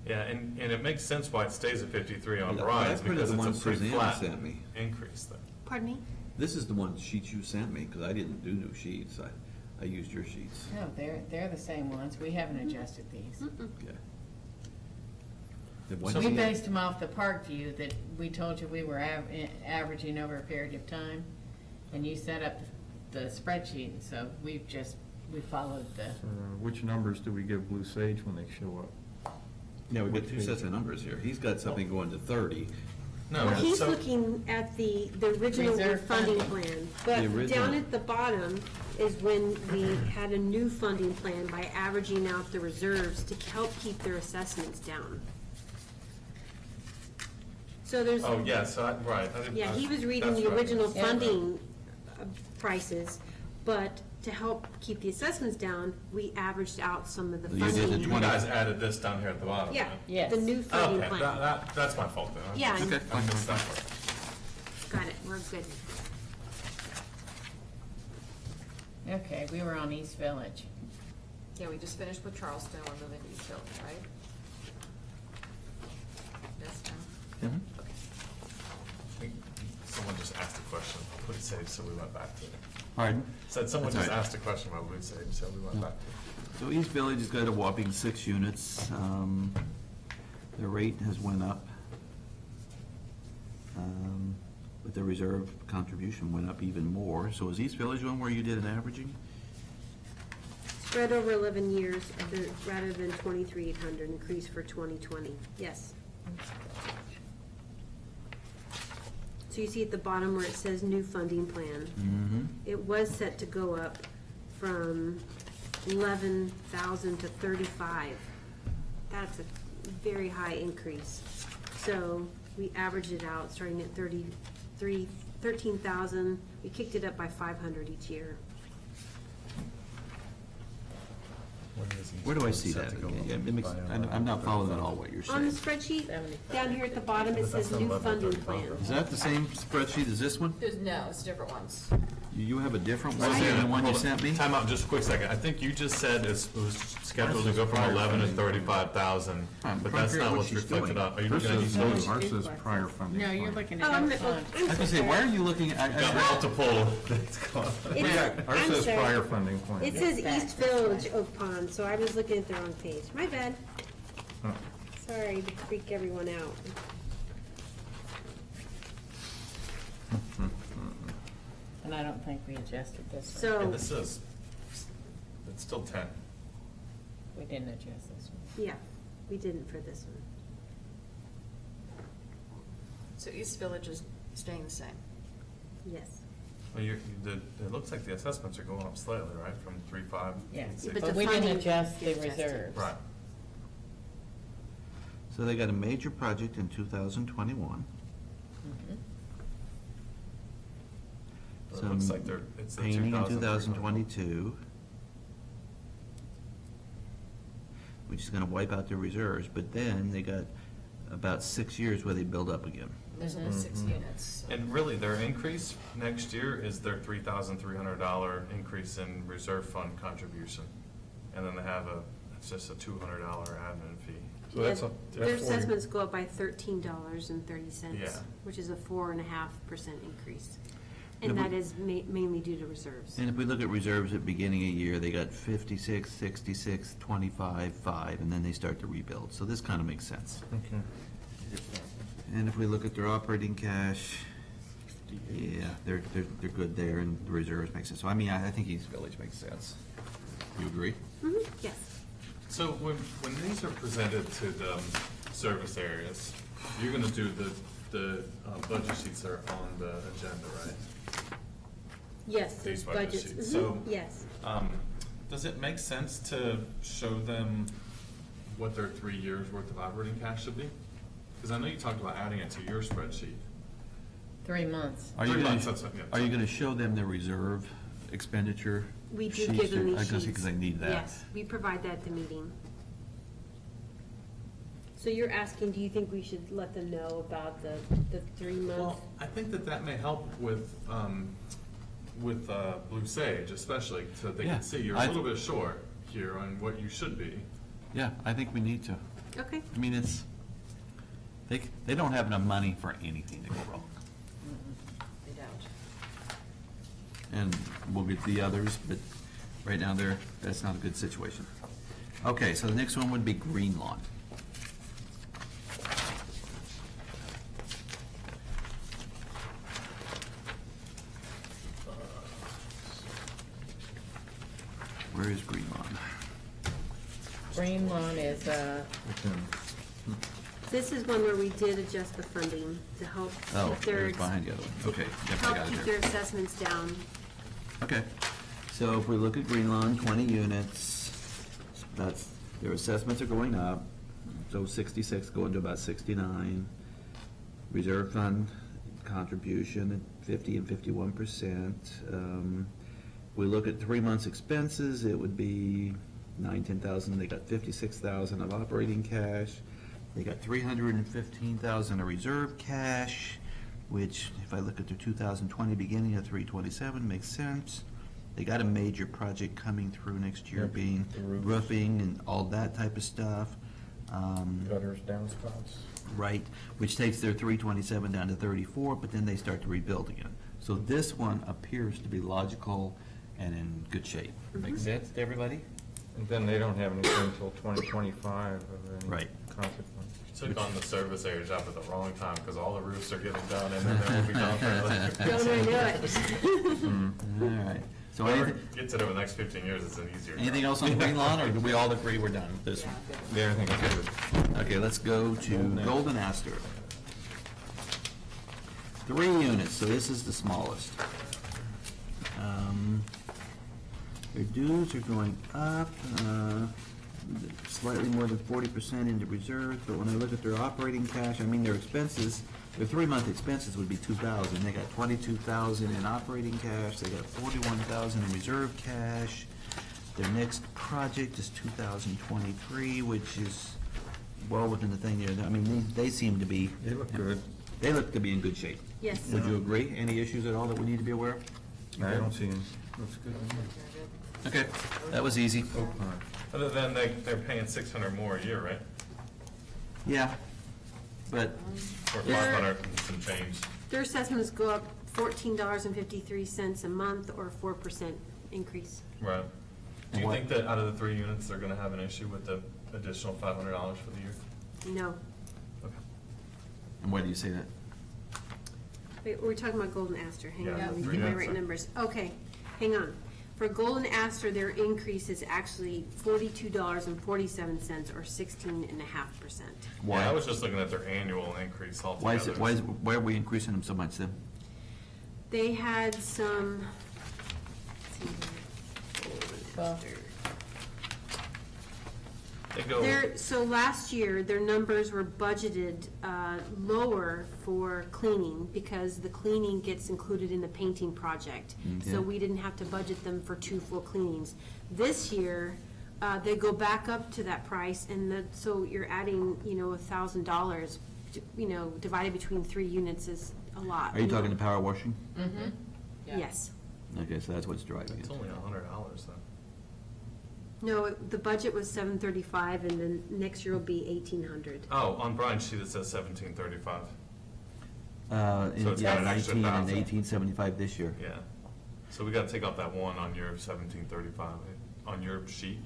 Speaker 5: yeah, and it makes sense why it stays at 53 on
Speaker 3: Yeah,
Speaker 5: Brian's,
Speaker 3: I printed
Speaker 5: because
Speaker 3: the
Speaker 5: it's
Speaker 3: ones
Speaker 5: a pretty
Speaker 3: Suzanne
Speaker 5: flat
Speaker 3: sent me.
Speaker 5: increase there.
Speaker 6: Pardon me?
Speaker 3: this is the one sheet you sent me, because I didn't do new sheets. I used your sheets.
Speaker 2: No, they're the same ones. We haven't adjusted these.
Speaker 3: Okay. Then why
Speaker 2: We
Speaker 3: don't you-
Speaker 2: based them off the park view that we told you we were averaging over a period of time. And you set up the spreadsheet, so we followed the,
Speaker 4: Which numbers do we give Blue Sage when they show up?
Speaker 3: Yeah, we've got two sets of numbers here. He's got something going to 30.
Speaker 5: No,
Speaker 6: Well, he's
Speaker 5: so,
Speaker 6: looking at the original
Speaker 2: Reserve
Speaker 6: funding
Speaker 2: funding.
Speaker 6: plan.
Speaker 3: The
Speaker 6: But
Speaker 3: original.
Speaker 6: down at the bottom is when we had a new funding plan by averaging out the reserves to help keep their assessments down. So there's.
Speaker 5: oh, yeah, so, right.
Speaker 6: Yeah, he was reading
Speaker 5: that's
Speaker 6: the
Speaker 5: right.
Speaker 6: original
Speaker 2: Yeah.
Speaker 6: funding prices, but to help keep the assessments down, we averaged out some of the
Speaker 3: You did the
Speaker 6: funding.
Speaker 5: You guys added this down here at the bottom,
Speaker 6: Yeah,
Speaker 5: right?
Speaker 2: Yes.
Speaker 6: the new funding
Speaker 5: Okay,
Speaker 6: plan.
Speaker 5: that's my fault then.
Speaker 6: Yeah,
Speaker 5: I
Speaker 6: and-
Speaker 5: just- I missed that part.
Speaker 6: Got it, we're good.
Speaker 2: okay, we were on East Village.
Speaker 1: Yeah, we just finished with Charleston, we're moving to East Village, right? Yes, no?
Speaker 3: Mhm.
Speaker 1: Okay.
Speaker 5: I think someone just asked a question, Blue Sage, so we went back to it.
Speaker 3: Pardon?
Speaker 5: Said someone
Speaker 3: That's
Speaker 5: just
Speaker 3: all right.
Speaker 5: asked a question about Blue Sage, so we went
Speaker 3: Yeah.
Speaker 5: back to it.
Speaker 3: So East Village has got a whopping 6 units. The rate has went up. But the reserve contribution went up even more. So is East Village one where you did an averaging?
Speaker 6: Spread over 11 years rather than 23,800 increase for 2020, yes. So you see at the bottom where it says new funding plan,
Speaker 3: Mm-hmm.
Speaker 6: it was set to go up from 11,000 to 35. That's a very high increase. So we averaged it out, starting at 13,000. We kicked it up by 500 each year.
Speaker 3: Where do I see that? Yeah, it makes- I'm not following at all what you're
Speaker 6: On the
Speaker 3: saying.
Speaker 6: spreadsheet,
Speaker 2: 75.
Speaker 6: down here at the bottom, it says new funding plan.
Speaker 3: Is that the same spreadsheet as this one?
Speaker 1: No, it's different ones.
Speaker 3: You have a different one
Speaker 5: Wait a
Speaker 3: than the
Speaker 5: minute,
Speaker 3: one you
Speaker 5: hold on.
Speaker 3: sent me?
Speaker 5: Time out, just a quick second. I think you just said it was scheduled to go from 11 to 35,000,
Speaker 3: I'm
Speaker 5: but
Speaker 3: trying
Speaker 5: that's
Speaker 3: to figure out
Speaker 5: not
Speaker 3: what
Speaker 5: what's
Speaker 3: she's
Speaker 5: reflected
Speaker 3: doing.
Speaker 5: on. Are you
Speaker 4: Ours
Speaker 5: looking at
Speaker 4: says,
Speaker 5: these numbers?
Speaker 4: ours says prior funding.
Speaker 2: No, you're
Speaker 4: plan.
Speaker 2: looking
Speaker 6: Oh,
Speaker 2: at
Speaker 6: I'm,
Speaker 2: that font.
Speaker 3: I was gonna say, why are you looking,
Speaker 5: Got multiple, that's going on.
Speaker 6: It's-
Speaker 4: Ours
Speaker 6: I'm
Speaker 4: says
Speaker 6: sorry.
Speaker 4: prior funding plan.
Speaker 6: It says East Village, Oak Pond, so I was looking at the wrong page. My bad.
Speaker 4: Oh.
Speaker 6: Sorry to freak everyone out.
Speaker 2: And I don't think we adjusted this one.
Speaker 5: Yeah,
Speaker 6: So,
Speaker 5: this is, it's still 10.
Speaker 2: We didn't adjust this one.
Speaker 6: yeah, we didn't for this one.
Speaker 1: So East Village is staying the same.
Speaker 6: Yes.
Speaker 5: Well, it looks like the assessments are going up slightly, right, from 3.5
Speaker 2: Yeah,
Speaker 5: to 6.
Speaker 6: But
Speaker 2: but
Speaker 6: the
Speaker 2: we didn't
Speaker 6: funding
Speaker 2: adjust the
Speaker 6: adjusted.
Speaker 2: reserves.
Speaker 5: Right.
Speaker 3: So they got a major project in 2021.
Speaker 2: Mhm.
Speaker 5: It looks like it's the
Speaker 3: Painting in
Speaker 5: 2,000.
Speaker 3: 2022, which is gonna wipe out their reserves, but then they got about 6 years where they build up again.
Speaker 1: There's only 6 units. so-
Speaker 5: And really, their increase next year is their $3,300 increase in reserve fund contribution. And then they have it's just a $200 admin fee.
Speaker 4: So that's
Speaker 6: Yeah,
Speaker 4: a-
Speaker 6: Their
Speaker 4: that's 40.
Speaker 6: assessments go up by $13.30,
Speaker 5: Yeah.
Speaker 6: which is a 4.5% increase.
Speaker 3: Yeah,
Speaker 6: And
Speaker 3: but-
Speaker 6: that is mainly due to reserves.
Speaker 3: And if we look at reserves at beginning of year, they got 56, 66, 25, 5, and then they start to rebuild. So this kind of makes sense.
Speaker 4: Okay.
Speaker 3: And if we look at their operating cash, yeah, they're good there, and the reserves make sense. So I mean, I think East Village makes sense. You agree?
Speaker 6: Mhm, yes.
Speaker 5: So when these are presented to the service areas, you're gonna do the budget sheets that are on the agenda, right?
Speaker 6: Yes,
Speaker 5: These
Speaker 6: those
Speaker 5: budget
Speaker 6: budgets.
Speaker 5: sheets.
Speaker 6: Mhm,
Speaker 5: So-
Speaker 6: yes.
Speaker 5: Does it make sense to show them what their 3 years' worth of operating cash should be? Because I know you talked about adding it to your spreadsheet.
Speaker 2: 3 months.
Speaker 3: Are you
Speaker 5: 3
Speaker 3: gonna-
Speaker 5: months, that's what- yeah,
Speaker 3: Are you
Speaker 5: sorry.
Speaker 3: gonna show them the reserve expenditure
Speaker 6: We do
Speaker 3: sheets,
Speaker 6: give them
Speaker 3: or-
Speaker 6: these
Speaker 3: I was gonna say,
Speaker 6: sheets.
Speaker 3: because I need that.
Speaker 6: Yes, we provide that at the meeting. So you're asking, do you think we should let them know about the 3 month?
Speaker 5: Well, I think that may help with Blue Sage especially, so they
Speaker 3: Yeah,
Speaker 5: can see you're
Speaker 3: I-
Speaker 5: a little bit short here on what you should be.
Speaker 3: Yeah, I think we need to.
Speaker 6: Okay,
Speaker 3: I mean, they don't have enough money for anything to go wrong.
Speaker 1: They don't.
Speaker 3: And we'll get the others, but right now that's not a good situation. Okay, so the next one would be Green Lawn. is Green Lawn?
Speaker 2: Green Lawn is,
Speaker 6: This is one where we did adjust the funding to help
Speaker 3: Oh,
Speaker 6: keep their,
Speaker 3: it's behind the other one. Okay, yep, I
Speaker 6: help
Speaker 3: got it
Speaker 6: keep
Speaker 3: there.
Speaker 6: their assessments down.
Speaker 3: Okay, so if we look at Green Lawn, 20 units, that's, their assessments are going up, so 66 going to about 69. Reserve fund contribution at 50 and 51%. We look at 3 months' expenses, it would be 10,000. They got 56,000 of operating cash. They got 315,000 of reserve cash, which, if I look at their 2020 beginning of 327, makes sense. They got a major project coming through next year,
Speaker 4: Yep,
Speaker 3: being
Speaker 4: the roofs.
Speaker 3: roofing and all that type of stuff.
Speaker 4: Gutters, downspouts.
Speaker 3: Right, which takes their 327 down to 34, but then they start to rebuild again. So this one appears to be logical and in good shape. Makes sense to everybody?
Speaker 4: And then they don't have anything until 2025 of any
Speaker 3: Right.
Speaker 4: consequence.
Speaker 5: You took on the service area job at the wrong time, because all the roofs are getting done, and then they'll be done for another 15
Speaker 6: Don't I
Speaker 5: years.
Speaker 6: know it?
Speaker 3: All right. So
Speaker 5: Whoever
Speaker 3: anything,
Speaker 5: gets it over the next 15 years, it's an easier job.
Speaker 3: anything else on Green Lawn, or do we all agree we're done with this one?
Speaker 4: Yeah, I think it's good.
Speaker 3: Okay, let's go to
Speaker 4: Golden
Speaker 3: Golden Aster. 3 units, so this is the smallest. Their dues are going up, slightly more than 40% into reserves, but when I look at their operating cash, I mean, their expenses, their 3-month expenses would be 2,000. They got 22,000 in operating cash, they got 41,000 in reserve cash. Their next project is 2023, which is well within the thing there. I mean, they seem to be.
Speaker 4: They look good.
Speaker 3: They look to be in good shape.
Speaker 6: Yes.
Speaker 3: Would you agree? Any issues at all that we need to be aware of?
Speaker 4: I don't see any. Looks good.
Speaker 3: Okay, that was easy.
Speaker 5: Other than they're paying 600 more a year, right?
Speaker 3: Yeah, but,
Speaker 5: Or
Speaker 6: Yeah.
Speaker 5: 500 and some change.
Speaker 6: Their assessments go up $14.53 a month, or 4% increase.
Speaker 5: Right. Do
Speaker 3: And
Speaker 5: you
Speaker 3: what-
Speaker 5: think that out of the 3 units, they're gonna have an issue with the additional $500 for the year?
Speaker 6: No.
Speaker 5: Okay.
Speaker 3: and why do you say that?
Speaker 6: Wait, we're talking about Golden Aster, hang on,
Speaker 5: Yeah,
Speaker 6: let me
Speaker 5: three
Speaker 6: get my
Speaker 5: units.
Speaker 6: right numbers. Okay, hang on. For Golden Aster, their increase is actually $42.47, or 16.5%.
Speaker 3: Why?
Speaker 5: Yeah, I was just looking at their annual increase altogether.
Speaker 3: Why are we increasing them so much then?
Speaker 6: They had some, let's see here. Golden
Speaker 2: Well-
Speaker 6: Aster.
Speaker 5: They go,
Speaker 6: So last year, their numbers were budgeted lower for cleaning, because the cleaning gets included in the painting project. So
Speaker 3: Okay.
Speaker 6: we didn't have to budget them for 2 full cleanings. This year, they go back up to that price, and so you're adding, $1,000, divided between 3 units is a lot.
Speaker 3: Are you talking the power washing?
Speaker 6: Yes.
Speaker 3: Okay, so that's what's driving
Speaker 5: it's
Speaker 3: it.
Speaker 5: only $100 though.
Speaker 6: No, the budget was $735, and then next year will be $1,800.
Speaker 5: Oh, on Brian's sheet it says 1735.
Speaker 3: In
Speaker 5: So it's got an extra
Speaker 3: 19 and
Speaker 5: 1,000.
Speaker 3: 1875 this year.
Speaker 5: Yeah. So we gotta take off that 1 on your 1735. On your sheet,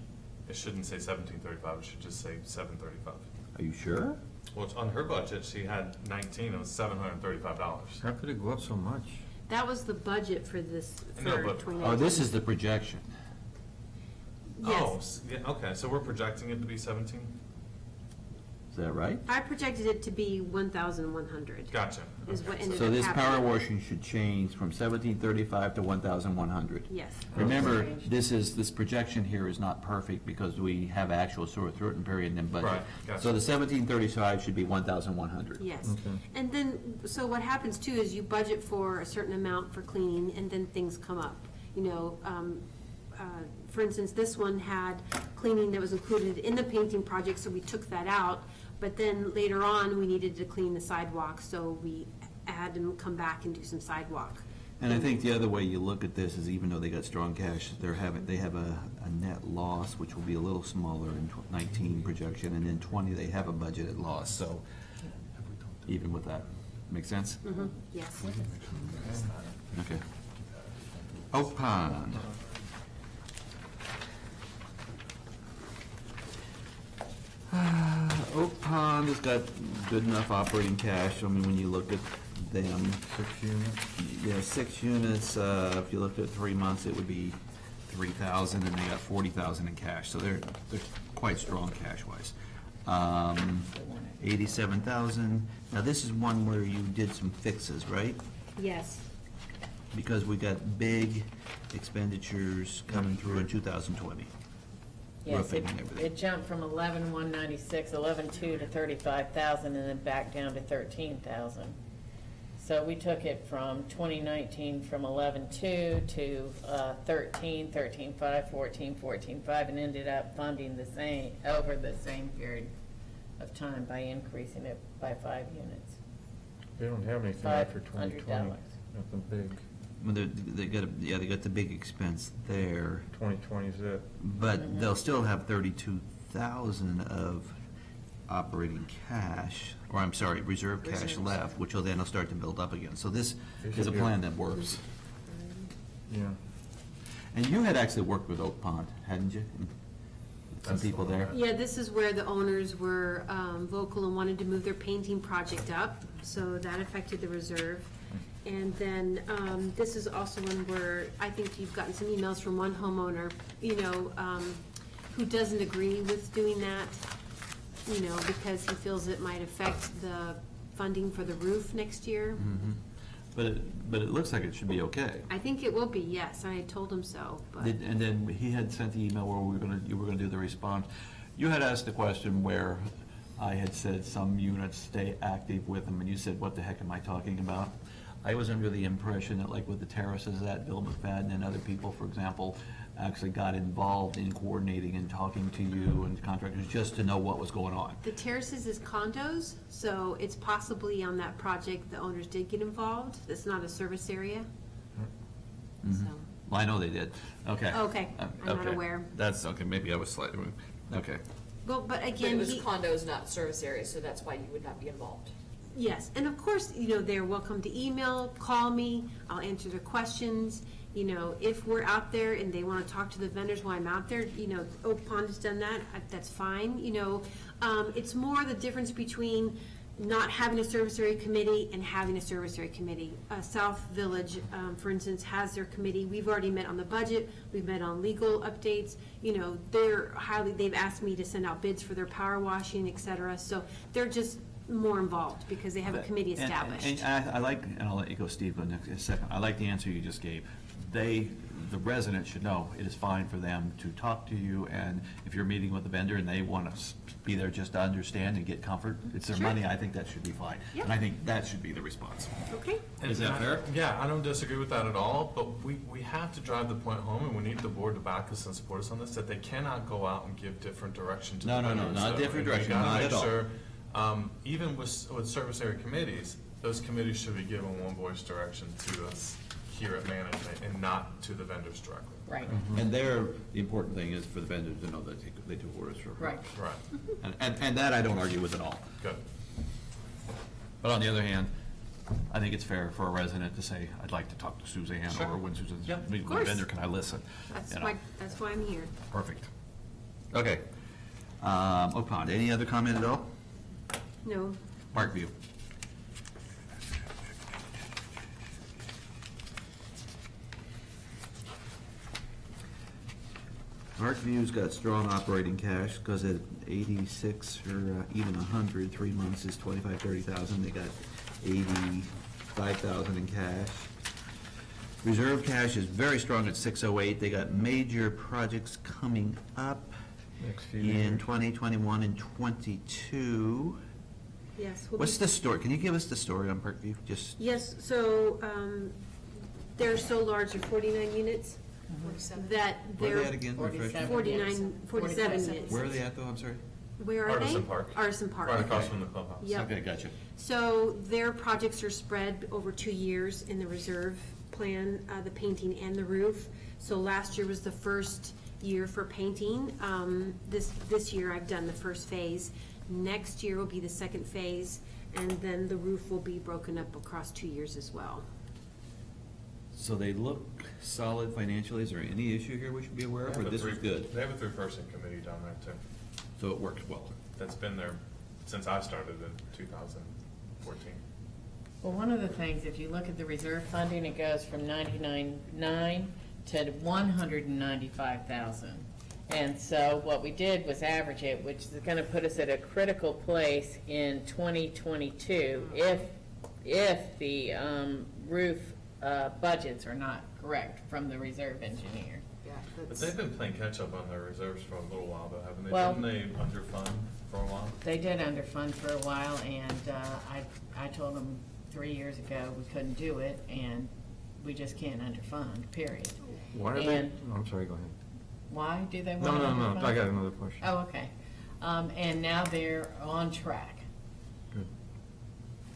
Speaker 5: it shouldn't say 1735, it should just say 735.
Speaker 3: Are you sure?
Speaker 5: Well, it's on her budget, she had 19, it was $735.
Speaker 4: How could it go up so much?
Speaker 6: That was the budget for this, for
Speaker 5: No, but-
Speaker 6: 2019.
Speaker 3: Oh, this is the projection.
Speaker 5: Oh,
Speaker 6: Yes.
Speaker 5: yeah, okay, so we're projecting it to be 17?
Speaker 3: Is that right?
Speaker 6: I projected it to be 1,100.
Speaker 5: Gotcha.
Speaker 6: Is
Speaker 5: Okay.
Speaker 6: what ended
Speaker 3: So
Speaker 6: up
Speaker 3: this power
Speaker 6: happening.
Speaker 3: washing should change from 1735 to 1,100.
Speaker 6: Yes.
Speaker 3: Remember, this projection here is not perfect because we have actual sort of certain period and then budget.
Speaker 5: Right, gotcha.
Speaker 3: So the 1735 should be 1,100.
Speaker 6: Yes.
Speaker 4: Okay.
Speaker 6: And then, so what happens too is you budget for a certain amount for cleaning, and then things come up. For instance, this one had cleaning that was included in the painting project, so we took that out. But then later on, we needed to clean the sidewalk, so we had them come back and do some sidewalk.
Speaker 3: And I think the other way you look at this is even though they got strong cash, they have a net loss, which will be a little smaller in 19 projection, and in 20, they have a budgeted loss, so even with that, make sense?
Speaker 6: Yes.
Speaker 3: Okay. Oak Pond. Oak Pond has got good enough operating cash. I mean, when you look at them,
Speaker 4: 6 units?
Speaker 3: yeah, 6 units, if you looked at 3 months, it would be 3,000, and they got 40,000 in cash, so they're quite strong cash-wise. 87,000, now this is one where you did some fixes, right?
Speaker 6: Yes.
Speaker 3: Because we got big expenditures coming through in 2020.
Speaker 2: Yes,
Speaker 3: Roofing and everything.
Speaker 2: it jumped from 11,196, 11,2 to 35,000, and then back down to 13,000. So we took it from 2019 from 11,2 to 13, 13,5, 14, 14,5, and ended up funding the same, over the same period of time by increasing it by 5 units.
Speaker 4: They don't have anything after 2020.
Speaker 2: $500.
Speaker 4: Nothing big.
Speaker 3: Well, they got the big expense there,
Speaker 4: 2020 is it.
Speaker 3: but they'll still have 32,000 of operating cash, or I'm sorry, reserve cash
Speaker 1: Reserves.
Speaker 3: left, which will then will start to build up again. So this is a plan that works.
Speaker 4: Yeah.
Speaker 3: And you had actually worked with Oak Pond, hadn't you? Some
Speaker 5: That's the
Speaker 3: people
Speaker 5: one,
Speaker 3: there.
Speaker 5: right?
Speaker 6: Yeah, this is where the owners were vocal and wanted to move their painting project up, so that affected the reserve. And then this is also one where I think you've gotten some emails from one homeowner, who doesn't agree with doing that, because he feels it might affect the funding for the roof next year.
Speaker 3: But it looks like it should be okay.
Speaker 6: I think it will be, yes, I had told him so, but.
Speaker 3: And then he had sent the email where you were gonna do the response. You had asked the question where I had said some units stay active with them, and you said, what the heck am I talking about? I was under the impression that like with the terraces that Bill McFadden and other people, for example, actually got involved in coordinating and talking to you and contractors just to know what was going on.
Speaker 6: The terraces is condos, so it's possibly on that project the owners did get involved. It's not a service area. So,
Speaker 3: Well, I know they did. Okay.
Speaker 6: Okay, I'm not
Speaker 3: Okay.
Speaker 6: aware.
Speaker 3: That's, okay, maybe I was slightly, okay.
Speaker 6: well, but
Speaker 1: But it
Speaker 6: again,
Speaker 1: was condos, not service areas, so that's why you would not be involved.
Speaker 6: yes, and of course, they're welcome to email, call me, I'll answer their questions. If we're out there and they want to talk to the vendors while I'm out there, Oak Pond has done that, that's fine, It's more the difference between not having a service area committee and having a service area committee. South Village, for instance, has their committee. We've already met on the budget, we've met on legal updates. They've asked me to send out bids for their power washing, et cetera. So they're just more involved because they have a committee established.
Speaker 3: And I like, and I'll let you go, Steve, in a second. I like the answer you just gave. The resident should know it is fine for them to talk to you, and if you're meeting with a vendor and they want to be there just to understand and get comfort, it's their
Speaker 6: Sure.
Speaker 3: money, I think that should be fine.
Speaker 6: Yep.
Speaker 3: And I think that should be the response.
Speaker 6: Okay?
Speaker 3: Is that fair?
Speaker 5: Yeah, I don't disagree with that at all, but we have to drive the point home, and we need the board to back us and support us on this, that they cannot go out and give different direction to the
Speaker 3: No, no, no,
Speaker 5: vendors.
Speaker 3: not
Speaker 5: So,
Speaker 3: different
Speaker 5: and we
Speaker 3: direction,
Speaker 5: gotta
Speaker 3: not
Speaker 5: make
Speaker 3: at all.
Speaker 5: sure, even with service area committees, those committees should be given one voice direction to us here at management and not to the vendors directly.
Speaker 2: Right,
Speaker 3: And the important thing is for the vendors to know that they do orders for.
Speaker 2: right.
Speaker 5: Right,
Speaker 3: And that I don't argue with at all.
Speaker 5: good.
Speaker 3: But on the other hand, I think it's fair for a resident to say, I'd like to talk to Suzanne,
Speaker 5: Sure.
Speaker 3: or when Suzanne's
Speaker 5: Yep.
Speaker 3: meeting with
Speaker 6: course.
Speaker 3: the vendor, can I listen?
Speaker 6: That's
Speaker 3: You know.
Speaker 6: why I'm here.
Speaker 3: Perfect. Okay. Oak Pond, any other comment at all?
Speaker 6: No,
Speaker 3: Parkview. Parkview's got strong operating cash, because at 86 or even 100, 3 months is 25, 30,000. They got 85,000 in cash. Reserve cash is very strong at 608. They got major projects coming up
Speaker 4: Next few
Speaker 3: in
Speaker 4: years.
Speaker 3: 2021 and 22.
Speaker 6: yes. we'll
Speaker 3: What's
Speaker 6: be-
Speaker 3: the story? Can you give us the story on Parkview? Just,
Speaker 6: Yes, so they're so large, they're 49 units,
Speaker 1: 47.
Speaker 6: that
Speaker 3: where are
Speaker 6: they're
Speaker 3: they at again? Refresh me.
Speaker 6: 47 units.
Speaker 3: Where are they at though, I'm sorry?
Speaker 6: Where are they?
Speaker 5: Artisan Park.
Speaker 6: Artisan Park.
Speaker 5: Right across from the clubhouse.
Speaker 6: Yep.
Speaker 3: Okay, gotcha.
Speaker 6: So their projects are spread over 2 years in the reserve plan, the painting and the roof. So last year was the first year for painting. This year I've done the first phase. Next year will be the second phase, and then the roof will be broken up across 2 years as well.
Speaker 3: So they look solid financially. Is there any issue here we should be aware of, or this is good?
Speaker 5: They have a three-person committee down there too,
Speaker 3: So it works well.
Speaker 5: that's been there since I started in 2014.
Speaker 2: Well, one of the things, if you look at the reserve funding, it goes from 99.9 to 195,000. And so what we did was average it, which is gonna put us at a critical place in 2022 if the roof budgets are not correct from the reserve engineer.
Speaker 1: Yeah,
Speaker 5: But
Speaker 1: that's-
Speaker 5: they've been playing catch-up on their reserves for a little while, though, haven't they?
Speaker 2: Well-
Speaker 5: Didn't they underfund for a while?
Speaker 2: They did underfund for a while, and I told them 3 years ago we couldn't do it, and we just can't underfund, period.
Speaker 4: Why are they,
Speaker 2: And-
Speaker 4: I'm sorry, go ahead.
Speaker 2: Why do they
Speaker 4: No,
Speaker 2: want to
Speaker 4: no,
Speaker 2: underfund?
Speaker 4: no, I got another question.
Speaker 2: Oh, okay. And now they're on track.
Speaker 4: Good.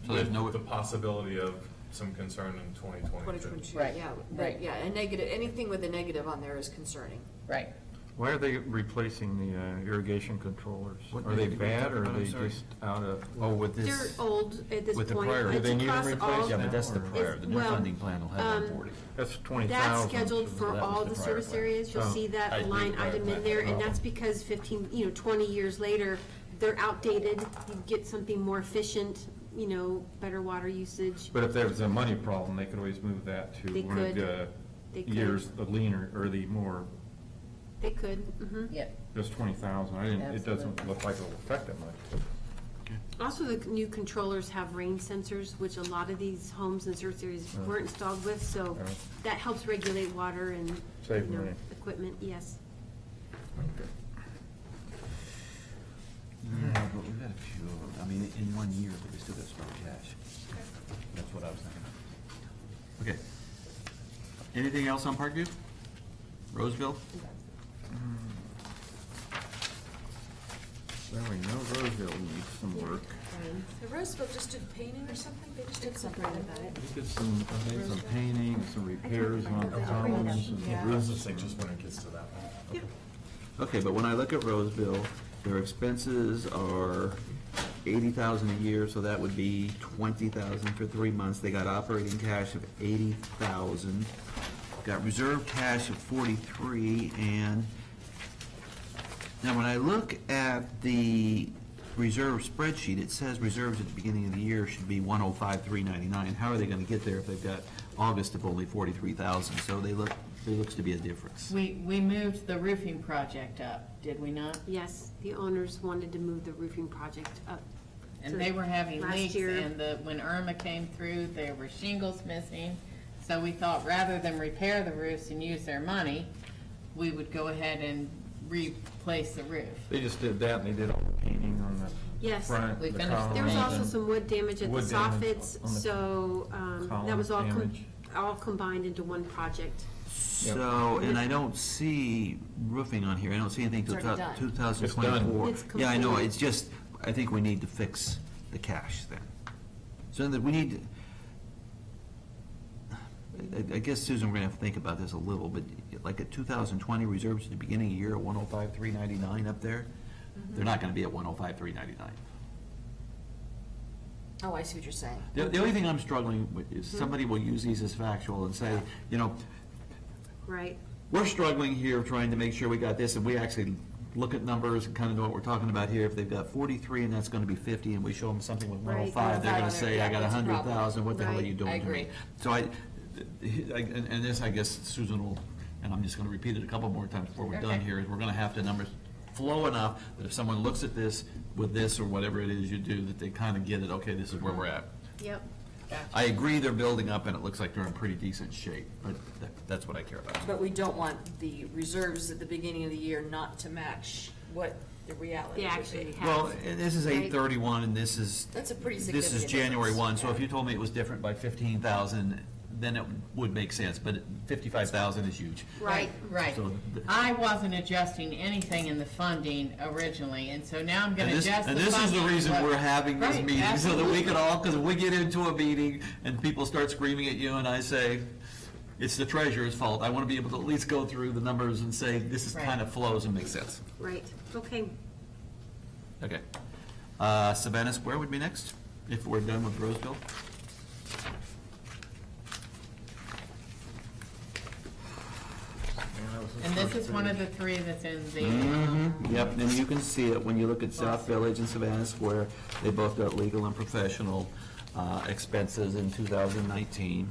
Speaker 3: So there's
Speaker 5: With
Speaker 3: no-
Speaker 5: the possibility of some concern in 2022.
Speaker 1: 2022,
Speaker 2: Right,
Speaker 1: yeah,
Speaker 2: right.
Speaker 1: but, yeah, a negative, anything with a negative on there is concerning.
Speaker 2: Right.
Speaker 4: Why are they replacing the irrigation controllers?
Speaker 3: What
Speaker 4: Are they
Speaker 3: did you bring
Speaker 4: bad,
Speaker 3: up?
Speaker 4: or are
Speaker 3: I'm
Speaker 4: they
Speaker 3: sorry.
Speaker 4: just out of?
Speaker 3: Oh, with
Speaker 6: They're
Speaker 3: this,
Speaker 6: old at this
Speaker 3: with the
Speaker 6: point.
Speaker 3: prior- Do
Speaker 6: It's
Speaker 4: they need them
Speaker 6: across all-
Speaker 4: replaced?
Speaker 3: yeah, but that's the
Speaker 4: Or-
Speaker 3: prior, the new
Speaker 6: well,
Speaker 3: funding plan will have 140.
Speaker 4: That's 20,000.
Speaker 6: That's scheduled for
Speaker 3: that was
Speaker 6: all
Speaker 3: the
Speaker 6: the
Speaker 3: prior
Speaker 6: service
Speaker 3: plan.
Speaker 6: areas, you'll
Speaker 4: Oh.
Speaker 6: see
Speaker 3: I
Speaker 6: that
Speaker 3: agree,
Speaker 6: line
Speaker 3: prior
Speaker 6: item in
Speaker 3: plan.
Speaker 6: there, and
Speaker 4: Oh.
Speaker 6: that's because 15, 20 years later, they're outdated, you get something more efficient, better water usage.
Speaker 4: But if there was a money problem, they could always move that to
Speaker 6: They
Speaker 4: one of
Speaker 6: could.
Speaker 4: the
Speaker 6: They could.
Speaker 4: years, the leaner, or the more,
Speaker 6: They could,
Speaker 2: Yep.
Speaker 4: just 20,000. It doesn't
Speaker 2: Absolutely.
Speaker 4: look like it'll affect it much.
Speaker 6: Also, the new controllers have rain sensors, which a lot of these homes and service areas weren't installed with, so
Speaker 4: Yeah.
Speaker 6: that helps regulate water and,
Speaker 4: Save money.
Speaker 6: equipment, yes.
Speaker 3: Yeah, but we've got a few, I mean, in 1 year, but we still got strong cash. That's what I was thinking. Okay. Anything else on Parkview? Roseville?
Speaker 4: Well, we know Roseville needs some work.
Speaker 1: The Roseville just did painting or something, they just did something about it.
Speaker 4: We did some painting, some repairs on the columns and the
Speaker 5: I was
Speaker 4: roofs.
Speaker 5: just saying, just when it gets to that one.
Speaker 3: Okay, but when I look at Roseville, their expenses are 80,000 a year, so that would be 20,000 for 3 months. They got operating cash of 80,000, got reserve cash of 43, and now when I look at the reserve spreadsheet, it says reserves at the beginning of the year should be 105,399. How are they gonna get there if they've got August of only 43,000? So there looks to be a difference.
Speaker 2: We moved the roofing project up, did we not?
Speaker 6: Yes, the owners wanted to move the roofing project up.
Speaker 2: And they were having
Speaker 6: Last
Speaker 2: leaks,
Speaker 6: year.
Speaker 2: and when Irma came through, there were shingles missing. So we thought, rather than repair the roofs and use their money, we would go ahead and replace the roof.
Speaker 4: They just did that, and they did all the painting on the
Speaker 6: Yes.
Speaker 4: front,
Speaker 2: We
Speaker 4: the
Speaker 2: finished the
Speaker 4: columns.
Speaker 6: There was also
Speaker 4: and-
Speaker 6: some wood damage at the
Speaker 4: Wood damage
Speaker 6: soffits,
Speaker 4: on the
Speaker 6: so that was all,
Speaker 4: column damage.
Speaker 6: all combined into one project.
Speaker 3: So, and I don't see roofing on here, I don't see anything till
Speaker 1: It's already done.
Speaker 3: 2024.
Speaker 6: It's
Speaker 3: Yeah, I know,
Speaker 6: complete.
Speaker 3: it's just, I think we need to fix the cash then. So that we need, I guess, Susan, we're gonna have to think about this a little, but like at 2020 reserves at the beginning of the year at 105,399 up there, they're not gonna be at 105,399.
Speaker 1: Oh, I see what you're saying.
Speaker 3: The only thing I'm struggling with is somebody will use these as factual and say,
Speaker 6: Right.
Speaker 3: we're struggling here trying to make sure we got this, and we actually look at numbers and kind of know what we're talking about here. If they've got 43 and that's gonna be 50, and we show them something with
Speaker 6: Right.
Speaker 3: 105, they're gonna say, I got
Speaker 1: Yeah, it's a problem.
Speaker 3: 100,000, what the hell are you
Speaker 6: Right.
Speaker 3: doing
Speaker 1: I
Speaker 3: to me?
Speaker 1: agree.
Speaker 3: So and this, I guess Susan will, and I'm just gonna repeat it a couple more times before we're done
Speaker 2: Okay.
Speaker 3: here, is we're gonna have to numbers flow enough that if someone looks at this with this or whatever it is you do, that they kind of get it, okay, this is where we're at.
Speaker 6: Yep.
Speaker 3: I agree they're building up and it looks like they're in pretty decent shape, but that's what I care about.
Speaker 1: But we don't want the reserves at the beginning of the year not to match what the reality
Speaker 6: They
Speaker 1: would
Speaker 6: actually
Speaker 1: be.
Speaker 6: have.
Speaker 3: Well, and this is
Speaker 6: Right.
Speaker 3: 8/31 and this is.
Speaker 1: That's a pretty
Speaker 3: This is
Speaker 1: significant
Speaker 3: January
Speaker 1: difference,
Speaker 3: 1, so if
Speaker 1: yeah.
Speaker 3: you told me it was different by 15,000, then it would make sense, but 55,000 is huge.
Speaker 6: Right.
Speaker 2: Right.
Speaker 3: So
Speaker 2: I wasn't adjusting anything in the funding originally, and so now I'm gonna
Speaker 3: And this,
Speaker 2: adjust the
Speaker 3: and
Speaker 2: funding.
Speaker 3: this is the reason
Speaker 2: what-
Speaker 3: we're having this
Speaker 2: Right,
Speaker 3: meeting, so that we
Speaker 2: absolutely.
Speaker 3: can all, because if we get into a meeting and people start screaming at you and I say, it's the treasurer's fault, I want to be able to at least go through the numbers and say, this is
Speaker 2: Right.
Speaker 3: kind of flows and makes sense.
Speaker 6: Right, okay.
Speaker 3: Okay. Savannah Square would be next, if we're done with Roseville.
Speaker 2: And this is one of the three that's in the,
Speaker 3: Yep, and you can see it when you look at South Village and Savannah Square. They both got legal and professional expenses in 2019.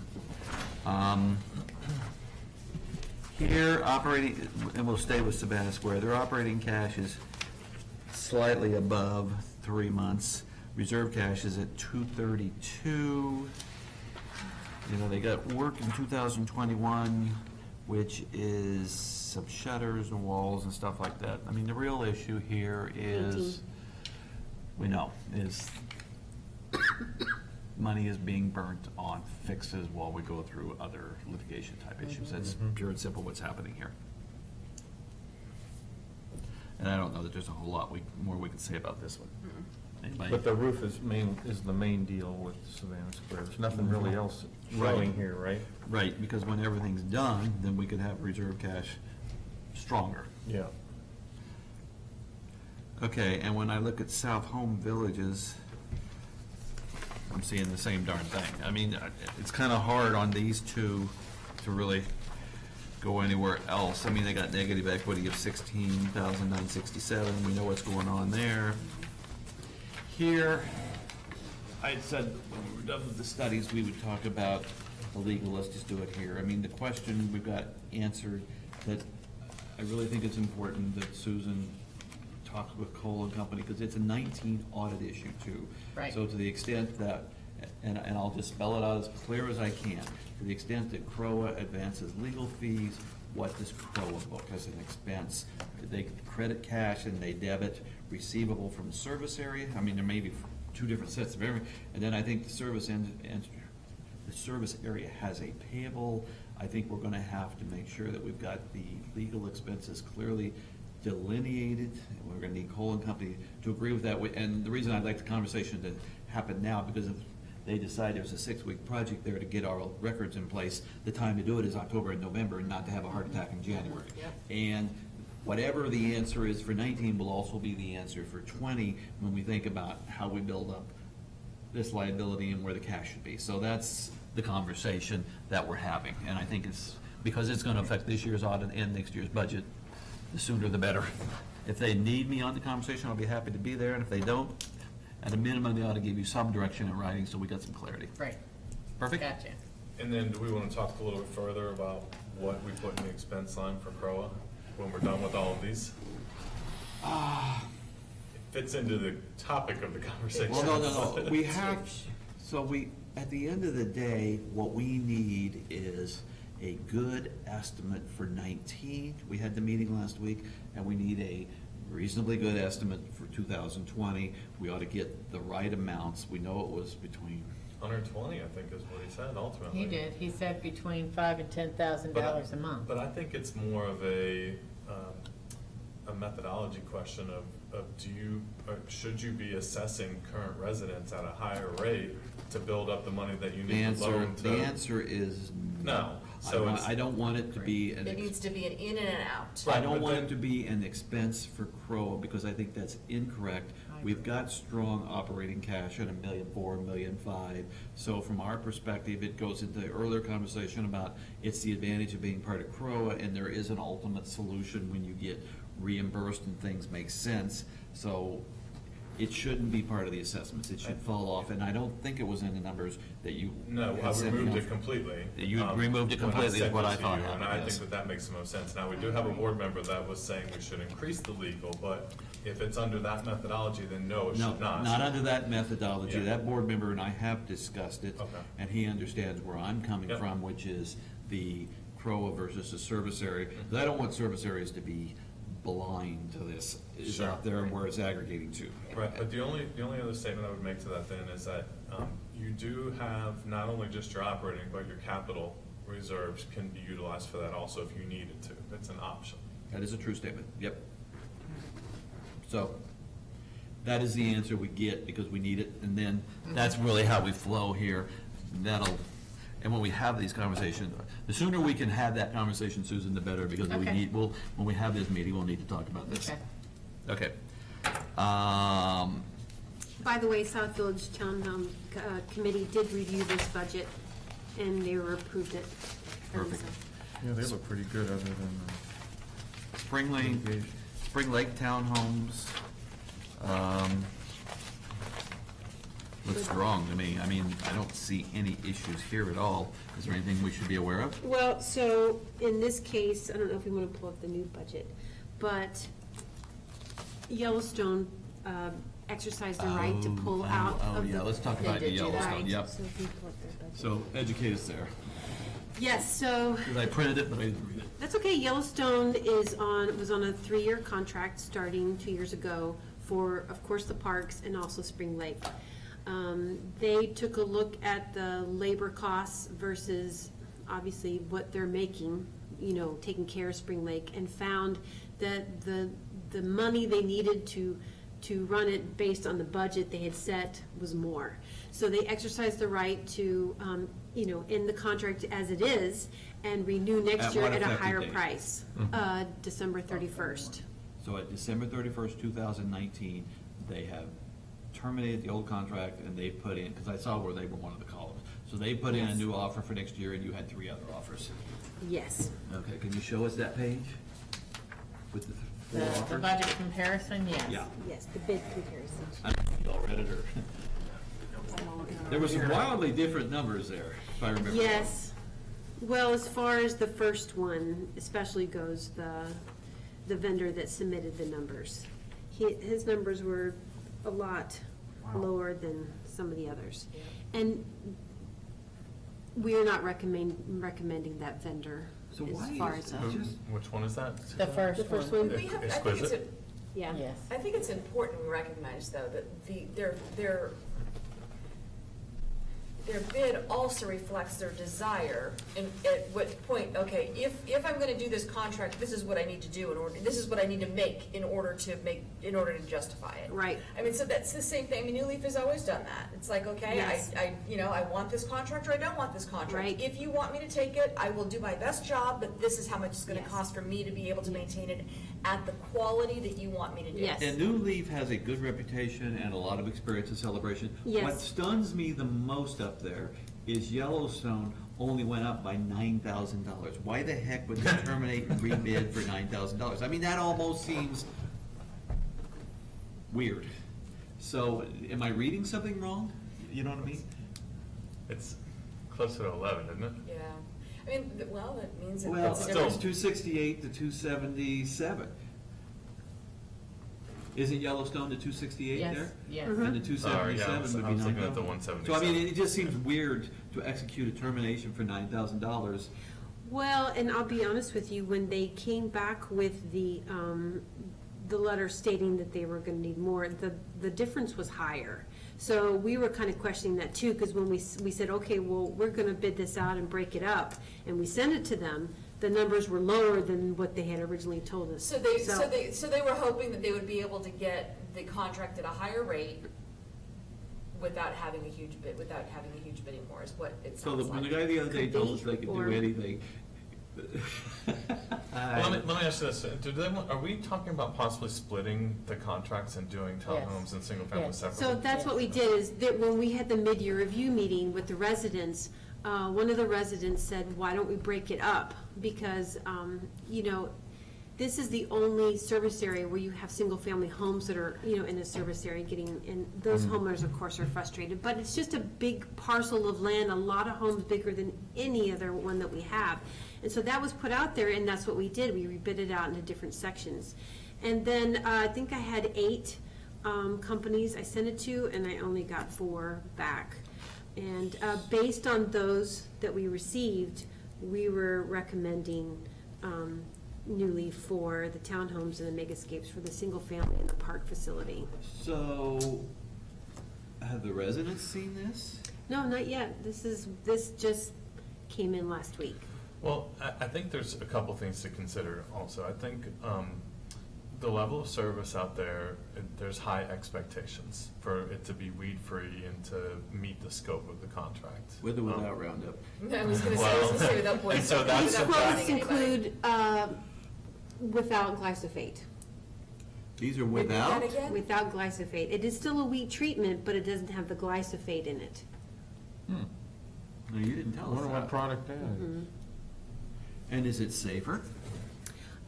Speaker 3: Here, operating, and we'll stay with Savannah Square, their operating cash is slightly above 3 months. Reserve cash is at 232. You know, they got work in 2021, which is some shutters and walls and stuff like that. I mean, the real issue here is, we know, is money is being burnt on fixes while we go through other litigation type issues. That's pure and simple what's happening here. And I don't know that there's a whole lot more we can say about this one. Anybody?
Speaker 4: But the roof is the main deal with Savannah Square. There's nothing really else showing here, right?
Speaker 3: Right, because when everything's done, then we could have reserve cash stronger.
Speaker 4: Yeah.
Speaker 3: Okay, and when I look at South Home Villages, I'm seeing the same darn thing. I mean, it's kind of hard on these two to really go anywhere else. I mean, they got negative equity of 16,967. We know what's going on there. Here, I had said when we were done with the studies, we would talk about the legal. Let's just do it here. I mean, the question we've got answered, that I really think it's important that Susan talks with Cole and Company, because it's a 19 audit issue too.
Speaker 2: Right.
Speaker 3: So to the extent that, and I'll just spell it out as clear as I can, to the extent that CROA advances legal fees, what does CROA book as an expense? They credit cash and they debit receivable from the service area. I mean, there may be two different sets of every, and then I think the service the service area has a payable. I think we're gonna have to make sure that we've got the legal expenses clearly delineated. We're gonna need Cole and Company to agree with that. And the reason I'd like the conversation to happen now, because if they decide there's a 6-week project there to get our records in place, the time to do it is October and November, and not to have a heart attack in January.
Speaker 1: Yep.
Speaker 3: And whatever the answer is for 19 will also be the answer for 20 when we think about how we build up this liability and where the cash should be. So that's the conversation that we're having. And I think it's, because it's gonna affect this year's audit and next year's budget, the sooner the better. If they need me on the conversation, I'll be happy to be there, and if they don't, at a minimum, they ought to give you some direction in writing so we got some clarity.
Speaker 2: Right,
Speaker 3: Perfect?
Speaker 2: gotcha.
Speaker 5: And then do we want to talk a little bit further about what we put in the expense line for CROA when we're done with all of these? It fits into the topic of the conversation.
Speaker 3: Well, no, we have, so we, at the end of the day, what we need is a good estimate for 19. We had the meeting last week, and we need a reasonably good estimate for 2020. We ought to get the right amounts. We know it was between,
Speaker 5: 120, I think is what he said ultimately.
Speaker 2: He did, he said between $5,000 and $10,000 a month.
Speaker 5: But I think it's more of a methodology question of do you, or should you be assessing current residents at a higher rate to build up the money that you need to loan to?
Speaker 3: the answer is
Speaker 5: No. So
Speaker 3: I don't want it to be an.
Speaker 1: It needs to be an in and an out.
Speaker 3: I don't
Speaker 5: Right,
Speaker 3: want
Speaker 5: but
Speaker 3: it to be an expense for CROA, because I think that's incorrect.
Speaker 2: I
Speaker 3: We've
Speaker 2: agree.
Speaker 3: got strong operating cash at $1.4 million, $1.5 million. So from our perspective, it goes into the earlier conversation about it's the advantage of being part of CROA, and there is an ultimate solution when you get reimbursed and things make sense. So it shouldn't be part of the assessments. It should fall off, and I don't think it was in the numbers that you.
Speaker 5: No,
Speaker 3: had
Speaker 5: I
Speaker 3: sent me
Speaker 5: removed
Speaker 3: out.
Speaker 5: it completely.
Speaker 3: You removed it
Speaker 5: when
Speaker 3: completely is
Speaker 5: sent
Speaker 3: what
Speaker 5: it
Speaker 3: I
Speaker 5: to
Speaker 3: thought
Speaker 5: you,
Speaker 3: happened,
Speaker 5: And I
Speaker 3: yes.
Speaker 5: think that makes the most sense. Now, we do have a board member that was saying we should increase the legal, but if it's under that methodology, then no, it
Speaker 3: No,
Speaker 5: should not.
Speaker 3: not under that methodology.
Speaker 5: Yeah.
Speaker 3: That board member and I have discussed it.
Speaker 5: Okay.
Speaker 3: And he understands where I'm coming
Speaker 5: Yep.
Speaker 3: from, which is the CROA versus the service area. 'Cause I don't want service areas to be blind to this. Is
Speaker 5: Sure.
Speaker 3: out there where it's aggregating to.
Speaker 5: Right, but the only other statement I would make to that then is that you do have not only just your operating, but your capital reserves can be utilized for that also if you needed to. It's an option.
Speaker 3: That is a true statement, yep. So, that is the answer we get because we need it, and then that's really how we flow here. That'll, and when we have these conversations, the sooner we can have that conversation, Susan, the better, because we
Speaker 2: Okay.
Speaker 3: need, when we have this meeting, we'll need to talk about this.
Speaker 2: Okay.
Speaker 3: Okay.
Speaker 6: By the way, South Village Town Committee did review this budget, and they were approved it.
Speaker 3: Perfect.
Speaker 4: Yeah, they look pretty good other than
Speaker 3: Spring Lake Townhomes. Looks strong to me. I mean, I don't see any issues here at all. Is there anything we should be aware of?
Speaker 6: Well, so in this case, I don't know if we want to pull up the new budget, but Yellowstone exercised the right to pull out of the.
Speaker 3: Yeah, let's talk
Speaker 2: They
Speaker 3: about the
Speaker 2: did do that.
Speaker 3: Yellowstone,
Speaker 6: Right,
Speaker 3: yep.
Speaker 6: so if we pull up their budget.
Speaker 3: So educate us there.
Speaker 6: Yes, so,
Speaker 3: Because I printed it, but I didn't read it.
Speaker 6: that's okay, Yellowstone was on a 3-year contract starting 2 years ago for, of course, the parks and also Spring Lake. They took a look at the labor costs versus obviously what they're making, taking care of Spring Lake, and found that the money they needed to run it based on the budget they had set was more. So they exercised the right to, end the contract as it is and renew
Speaker 3: At
Speaker 6: next year
Speaker 3: what
Speaker 6: at a
Speaker 3: effective
Speaker 6: higher
Speaker 3: date?
Speaker 6: price, December 31st.
Speaker 3: So at December 31st, 2019, they have terminated the old contract and they put in, because I saw where they were one of the columns. So they put in a
Speaker 6: Yes.
Speaker 3: new offer for next year and you had 3 other offers.
Speaker 6: Yes.
Speaker 3: Okay, can you show us that page? With the 4
Speaker 2: The
Speaker 3: offers?
Speaker 2: budget comparison, yes.
Speaker 3: Yeah.
Speaker 6: Yes, the bid comparison.
Speaker 3: I don't know if you all read it or. There were some wildly different numbers there, if I remember.
Speaker 6: Yes. Well, as far as the first one especially goes, the vendor that submitted the numbers. His numbers were a lot lower than some of the others. And we are not recommending that vendor
Speaker 3: So why
Speaker 6: as far
Speaker 3: is
Speaker 6: as,
Speaker 3: it
Speaker 5: Who-
Speaker 3: just-
Speaker 5: Which one is that?
Speaker 2: The first
Speaker 6: the first
Speaker 2: one.
Speaker 6: one,
Speaker 1: We have, I think it's,
Speaker 5: Exquisite?
Speaker 6: yeah.
Speaker 2: Yes.
Speaker 1: I think it's important we recognize, though, that their bid also reflects their desire, and at what point, okay, if I'm gonna do this contract, this is what I need to do this is what I need to make in order to justify it.
Speaker 6: Right.
Speaker 1: I mean, so that's the same thing, I mean, New Leaf has always done that. It's like, okay,
Speaker 6: Yes.
Speaker 1: I want this contract or I don't want this contract.
Speaker 6: Right.
Speaker 1: If you want me to take it, I will do my best job, but this is how much it's gonna
Speaker 6: Yes.
Speaker 1: cost for me to be able to maintain it at the quality that you want me to do.
Speaker 6: Yes.
Speaker 3: And New Leaf has a good reputation and a lot of experience in celebration.
Speaker 6: Yes.
Speaker 3: What stuns me the most up there is Yellowstone only went up by $9,000. Why the heck would they terminate and rebid for $9,000? I mean, that almost seems weird. So, am I reading something wrong? You know what I mean?
Speaker 5: It's closer to 11, isn't it?
Speaker 1: Yeah, I mean, well, that means it
Speaker 3: Well,
Speaker 1: it's
Speaker 3: it's
Speaker 1: different.
Speaker 3: 268 to 277. Isn't Yellowstone the 268
Speaker 2: Yes,
Speaker 3: there?
Speaker 2: yes.
Speaker 3: And the
Speaker 5: Oh, yeah,
Speaker 3: 277
Speaker 5: I was
Speaker 3: would be
Speaker 5: looking at the
Speaker 3: 9,000.
Speaker 5: 177.
Speaker 3: So I mean, it just seems weird to execute a termination for $9,000.
Speaker 6: Well, and I'll be honest with you, when they came back with the letter stating that they were gonna need more, the difference was higher. So we were kind of questioning that too, because when we said, okay, well, we're gonna bid this out and break it up, and we sent it to them, the numbers were lower than what they had originally told us.
Speaker 1: So they were hoping that they would be able to get the contract at a higher rate without having a huge bidding war, is what it
Speaker 3: So
Speaker 1: sounds
Speaker 3: when the
Speaker 1: like.
Speaker 3: guy the other day
Speaker 6: Could
Speaker 3: told
Speaker 6: be,
Speaker 3: us they could
Speaker 6: or-
Speaker 3: do anything.
Speaker 5: Well, let me ask you this, are we talking about possibly splitting the contracts and doing townhomes and single-family
Speaker 2: Yes.
Speaker 5: separately?
Speaker 6: So that's what we did, is that when we had the mid-year review meeting with the residents, one of the residents said, why don't we break it up? Because, this is the only service area where you have single-family homes that are, in a service area getting, and those homeowners, of course, are frustrated. But it's just a big parcel of land, a lot of homes bigger than any other one that we have. And so that was put out there, and that's what we did. We rebid it out into different sections. And then, I think I had 8 companies I sent it to, and I only got 4 back. And based on those that we received, we were recommending New Leaf for the townhomes and the megascapes for the single family and the park facility.
Speaker 3: So, have the residents seen this?
Speaker 6: No, not yet. This just came in last week.
Speaker 5: Well, I think there's a couple things to consider also. I think the level of service out there, there's high expectations for it to be weed-free and to meet the scope of the contract.
Speaker 3: With or without Roundup?
Speaker 1: I was gonna say without poison.
Speaker 5: And so that's
Speaker 6: These
Speaker 5: a
Speaker 1: without
Speaker 6: quotes
Speaker 1: poisoning anybody.
Speaker 6: include without glyphosate.
Speaker 3: These are
Speaker 1: Repeat that
Speaker 3: without?
Speaker 1: again?
Speaker 6: Without glyphosate. It is still a weed treatment, but it doesn't have the glyphosate in it.
Speaker 3: No, you didn't
Speaker 4: I
Speaker 3: tell us
Speaker 4: wonder what
Speaker 3: that.
Speaker 4: product that
Speaker 6: Mm-hmm.
Speaker 4: is.
Speaker 3: And is it safer?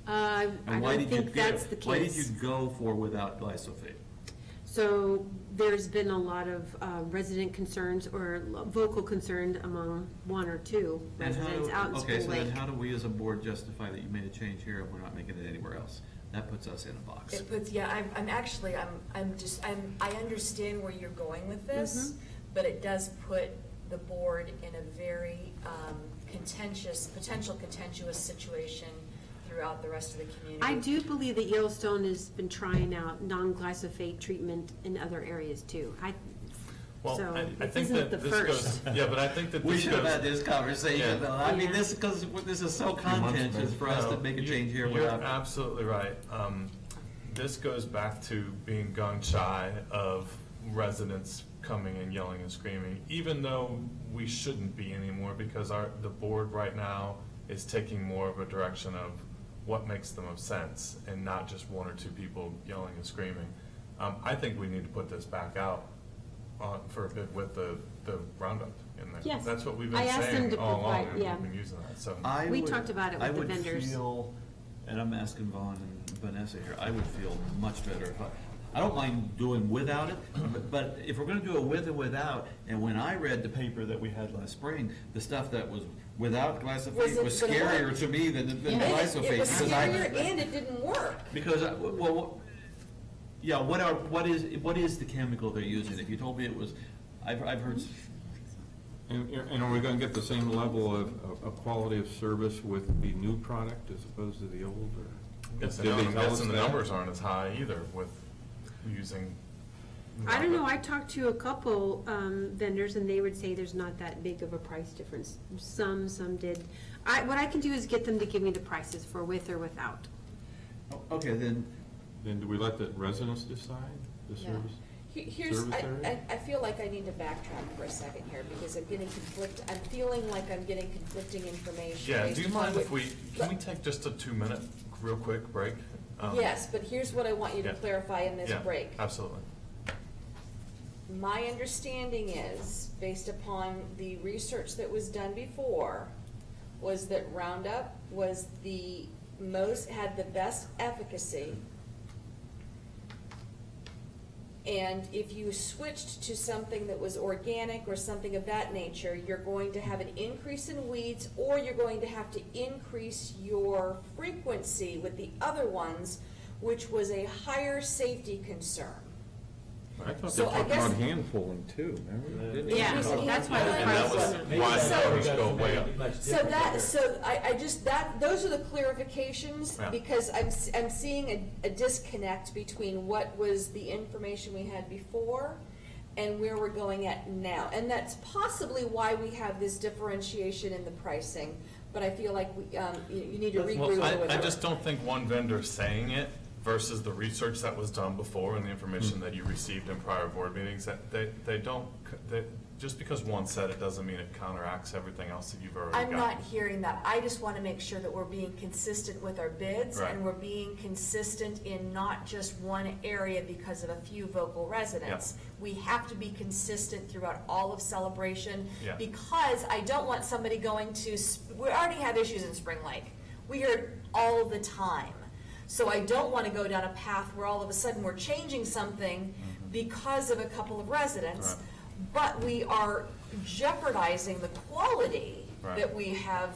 Speaker 6: I
Speaker 3: And why
Speaker 6: don't
Speaker 3: did you
Speaker 6: think that's the
Speaker 3: Why did
Speaker 6: case.
Speaker 3: you go for without glyphosate?
Speaker 6: So there's been a lot of resident concerns or vocal concern among one or two
Speaker 3: And how
Speaker 6: residents
Speaker 3: do-
Speaker 6: out in
Speaker 3: Okay,
Speaker 6: Spring
Speaker 3: so then
Speaker 6: Lake.
Speaker 3: how do we as a board justify that you made a change here and we're not making it anywhere else? That puts us in a box.
Speaker 1: It puts, yeah, I understand where you're going with this, but it does put the board in a very potential contentious situation throughout the rest of the community.
Speaker 6: I do believe that Yellowstone has been trying out non-glyphosate treatment in other areas too.
Speaker 5: Well,
Speaker 6: So
Speaker 5: I
Speaker 6: this
Speaker 5: think
Speaker 6: isn't
Speaker 5: that
Speaker 6: the
Speaker 5: this
Speaker 6: first.
Speaker 5: goes, yeah, but I think that
Speaker 3: We
Speaker 5: this
Speaker 3: should have had
Speaker 5: goes.
Speaker 3: this conversation,
Speaker 5: Yeah.
Speaker 3: though. I mean,
Speaker 6: Yeah.
Speaker 3: this, because this is so
Speaker 4: Few months
Speaker 3: contentious
Speaker 4: back.
Speaker 3: for us to
Speaker 5: No,
Speaker 3: make a
Speaker 5: you-
Speaker 3: change here
Speaker 5: You're
Speaker 3: without.
Speaker 5: absolutely right. This goes back to being gun shy of residents coming and yelling and screaming, even though we shouldn't be anymore, because the board right now is taking more of a direction of what makes the most sense, and not just one or two people yelling and screaming. I think we need to put this back out for a bit with the Roundup in there.
Speaker 6: Yes.
Speaker 5: That's what we've
Speaker 6: I
Speaker 5: been
Speaker 6: asked them
Speaker 5: saying
Speaker 6: to
Speaker 5: all along,
Speaker 6: provide-
Speaker 5: and
Speaker 6: yeah.
Speaker 5: we've been using that, so.
Speaker 6: We talked about it with the vendors.
Speaker 3: I would feel, and I'm asking Vaughn and Vanessa here, I would feel much better if I don't mind doing without it, but if we're gonna do a with and without, and when I read the paper that we had last spring, the stuff that was without
Speaker 1: Was
Speaker 3: glyphosate
Speaker 1: it
Speaker 3: was
Speaker 1: gonna
Speaker 3: scarier
Speaker 1: work?
Speaker 3: to me than
Speaker 1: And
Speaker 3: glyphosate.
Speaker 1: it was
Speaker 3: because I-
Speaker 1: scarier and it didn't work.
Speaker 3: Because, yeah, what is the chemical they're using? If you told me it was, I've heard,
Speaker 4: And are we gonna get the same level of quality of service with the new product as opposed to the old, or?
Speaker 5: Yes,
Speaker 4: Did they
Speaker 5: I'm
Speaker 4: tell us
Speaker 5: guessing the
Speaker 4: that?
Speaker 5: numbers aren't as high either with using.
Speaker 6: I don't know, I talked to a couple vendors and they would say there's not that big of a price difference. Some did. What I can do is get them to give me the prices for with or without.
Speaker 3: okay, then,
Speaker 4: Then do we let the residents decide the
Speaker 1: Yeah.
Speaker 4: service?
Speaker 1: Here's,
Speaker 4: Service area?
Speaker 1: I feel like I need to backtrack for a second here, because I'm feeling like I'm getting conflicting information.
Speaker 5: Yeah,
Speaker 1: based
Speaker 5: do you
Speaker 1: upon
Speaker 5: mind if
Speaker 1: what-
Speaker 5: can we take just a 2-minute, real quick break?
Speaker 1: Yes, but here's what I want you to
Speaker 5: Yeah.
Speaker 1: clarify in this
Speaker 5: Yeah,
Speaker 1: break.
Speaker 5: absolutely.
Speaker 1: My understanding is, based upon the research that was done before, was that Roundup was had the best efficacy. And if you switched to something that was organic or something of that nature, you're going to have an increase in weeds, or you're going to have to increase your frequency with the other ones, which was a higher safety concern.
Speaker 4: I thought they
Speaker 1: So I
Speaker 4: talked
Speaker 1: guess-
Speaker 4: about hand pulling too, remember? Didn't they?
Speaker 6: Yeah, that's why the
Speaker 5: And that
Speaker 6: price
Speaker 5: was
Speaker 6: wasn't.
Speaker 5: why the
Speaker 1: So-
Speaker 5: numbers go way up.
Speaker 1: Those are the clarifications,
Speaker 5: Yeah.
Speaker 1: because I'm seeing a disconnect between what was the information we had before and where we're going at now. And that's possibly why we have this differentiation in the pricing, but I feel like you need to regroup
Speaker 5: Well,
Speaker 1: or
Speaker 5: I
Speaker 1: whatever.
Speaker 5: just don't think one vendor saying it versus the research that was done before and the information that you received in prior board meetings, that just because one said it doesn't mean it counteracts everything else that you've already got.
Speaker 1: I'm not hearing that. I just want to make sure that we're being consistent with our bids,
Speaker 5: Right.
Speaker 1: and we're being consistent in not just one area because of a few vocal residents. We have to be consistent throughout all of Celebration,
Speaker 5: Yeah.
Speaker 1: because I don't want somebody going to, we already have issues in Spring Lake. We hear it all the time. So I don't want to go down a path where all of a sudden we're changing something because of a couple of residents,
Speaker 5: Right.
Speaker 1: but we are jeopardizing the quality
Speaker 5: Right.
Speaker 1: that we have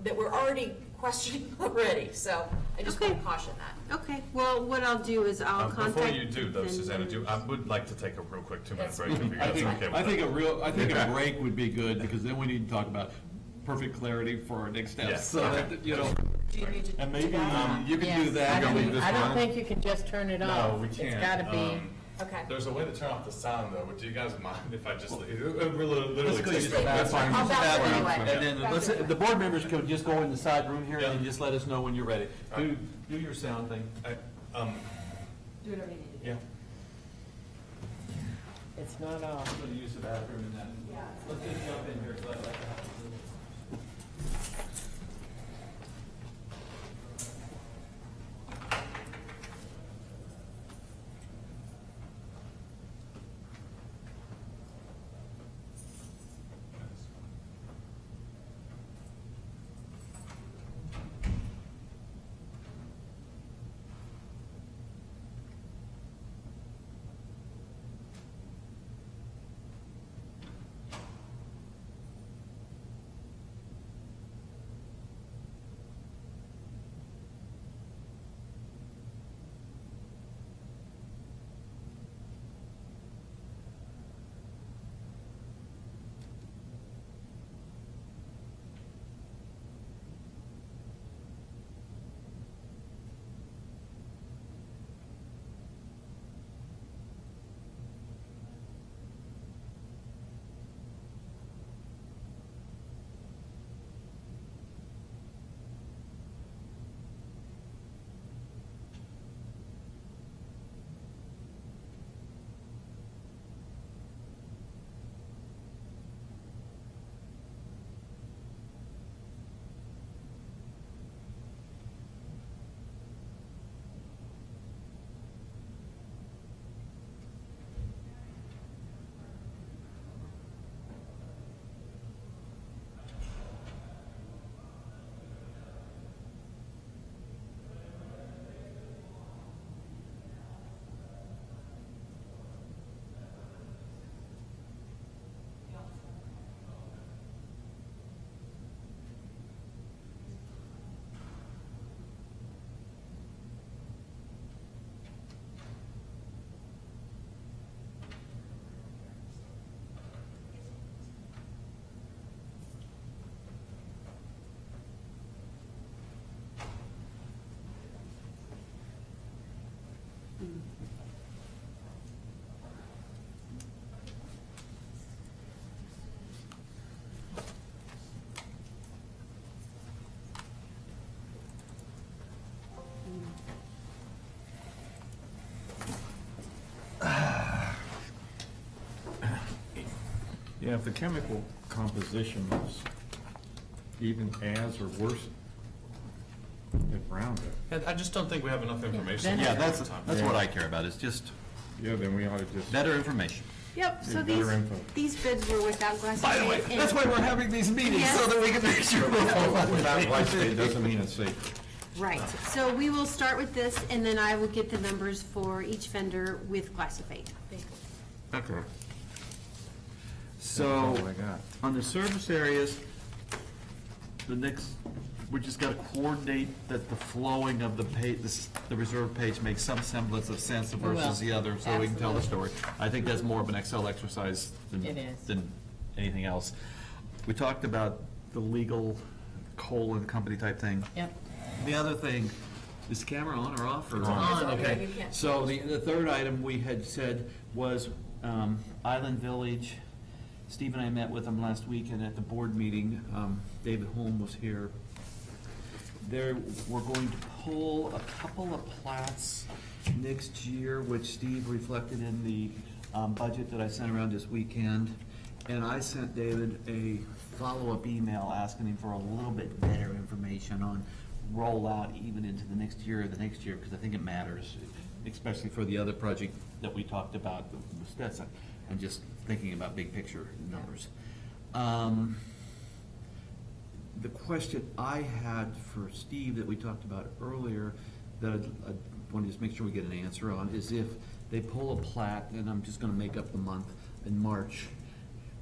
Speaker 1: that we're already questioning already. So I just want
Speaker 6: Okay.
Speaker 1: to caution that.
Speaker 6: Okay, well, what I'll do is I'll contact.
Speaker 5: Before you do though,
Speaker 6: the
Speaker 5: Susanna,
Speaker 6: vendors.
Speaker 5: I would like to take a real quick 2-minute
Speaker 1: That's
Speaker 5: break if you
Speaker 3: I
Speaker 5: guys
Speaker 3: think,
Speaker 5: are okay with
Speaker 3: I think
Speaker 5: that.
Speaker 3: I think a break would be good, because then we need to talk about perfect clarity for our next
Speaker 5: Yeah.
Speaker 3: steps, so that, you know,
Speaker 1: Do you need to
Speaker 4: And
Speaker 1: do
Speaker 4: maybe,
Speaker 1: that?
Speaker 3: you can do
Speaker 2: Yes,
Speaker 3: that.
Speaker 2: I
Speaker 4: You want me to
Speaker 2: don't,
Speaker 4: just
Speaker 2: I don't
Speaker 4: run?
Speaker 2: think you can just turn it off.
Speaker 5: No, we can't.
Speaker 2: It's gotta be,
Speaker 1: Okay.
Speaker 5: There's a way to turn off the sound though, but do you guys mind if I just, it literally
Speaker 3: Let's go
Speaker 5: takes
Speaker 3: use
Speaker 5: me-
Speaker 3: the bathroom.
Speaker 1: I'll
Speaker 3: Use the
Speaker 1: back
Speaker 3: bathroom.
Speaker 1: anyway.
Speaker 3: And then, let's, the board members could just go in the side room here, and then just let us know when you're ready. Do your sound thing.
Speaker 5: I-
Speaker 1: Do whatever you need to do.
Speaker 5: yeah.
Speaker 2: it's not off.
Speaker 3: I'm gonna use the bathroom and then, let's just jump in here.
Speaker 4: Yeah, if the chemical composition is even as or worse at Roundup,
Speaker 5: And I just don't think we have enough information.
Speaker 2: then-
Speaker 3: Yeah,
Speaker 5: at
Speaker 3: that's,
Speaker 5: the time.
Speaker 3: that's what I care about, is just
Speaker 4: yeah, then we ought to just.
Speaker 3: better information.
Speaker 6: Yep, so
Speaker 4: Need better info.
Speaker 6: these bids were without glass.
Speaker 3: By the way,
Speaker 6: and-
Speaker 3: that's why we're having these meetings, so
Speaker 6: Yes.
Speaker 3: that we can make sure.
Speaker 4: Without glyphosate doesn't mean it's safe.
Speaker 6: Right, so we will start with this, and then I will get the numbers for each vendor with glyphosate.
Speaker 3: Okay.
Speaker 4: That's
Speaker 3: So,
Speaker 4: all I got.
Speaker 3: on the surface areas, the next, we just gotta coordinate that the flowing of the page, the reserve page makes some semblance of sense versus the other, so we can tell the story. I think that's more of an Excel exercise than,
Speaker 2: It is.
Speaker 3: than anything else. We talked about the legal company type thing.
Speaker 2: Yep.
Speaker 3: The other thing, is the camera on or off? Or
Speaker 2: It's on.
Speaker 3: Okay,
Speaker 1: You can't-
Speaker 3: so the third item we had said was Island Village. Steve and I met with them last week, and at the board meeting, David Holm was here. There, we're going to pull a couple of plats next year, which Steve reflected in the budget that I sent around this weekend. And I sent David a follow-up email asking him for a little bit better information on rollout even into the next year or the next year, because I think it matters, especially for the other project that we talked about with Stetson. I'm just thinking about big picture numbers. The question I had for Steve that we talked about earlier, that I wanted to just make sure we get an answer on, is if they pull a plat, and I'm just gonna make up the month, in March,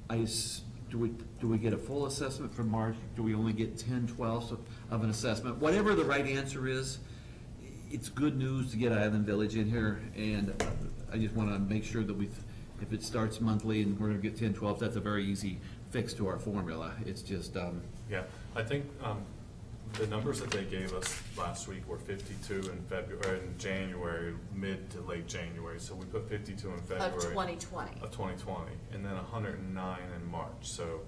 Speaker 3: do we get a full assessment for March? Do we only get 10/12 of an assessment? Whatever the right answer is, it's good news to get Island Village in here, and I just wanna make sure that if it starts monthly and we're gonna get 10/12, that's a very easy fix to our formula. It's just,
Speaker 5: Yeah, I think the numbers that they gave us last week were 52 in February, in January, mid to late January. So we put 52 in February.
Speaker 1: Of 2020.
Speaker 5: Of 2020, and then 109 in March. So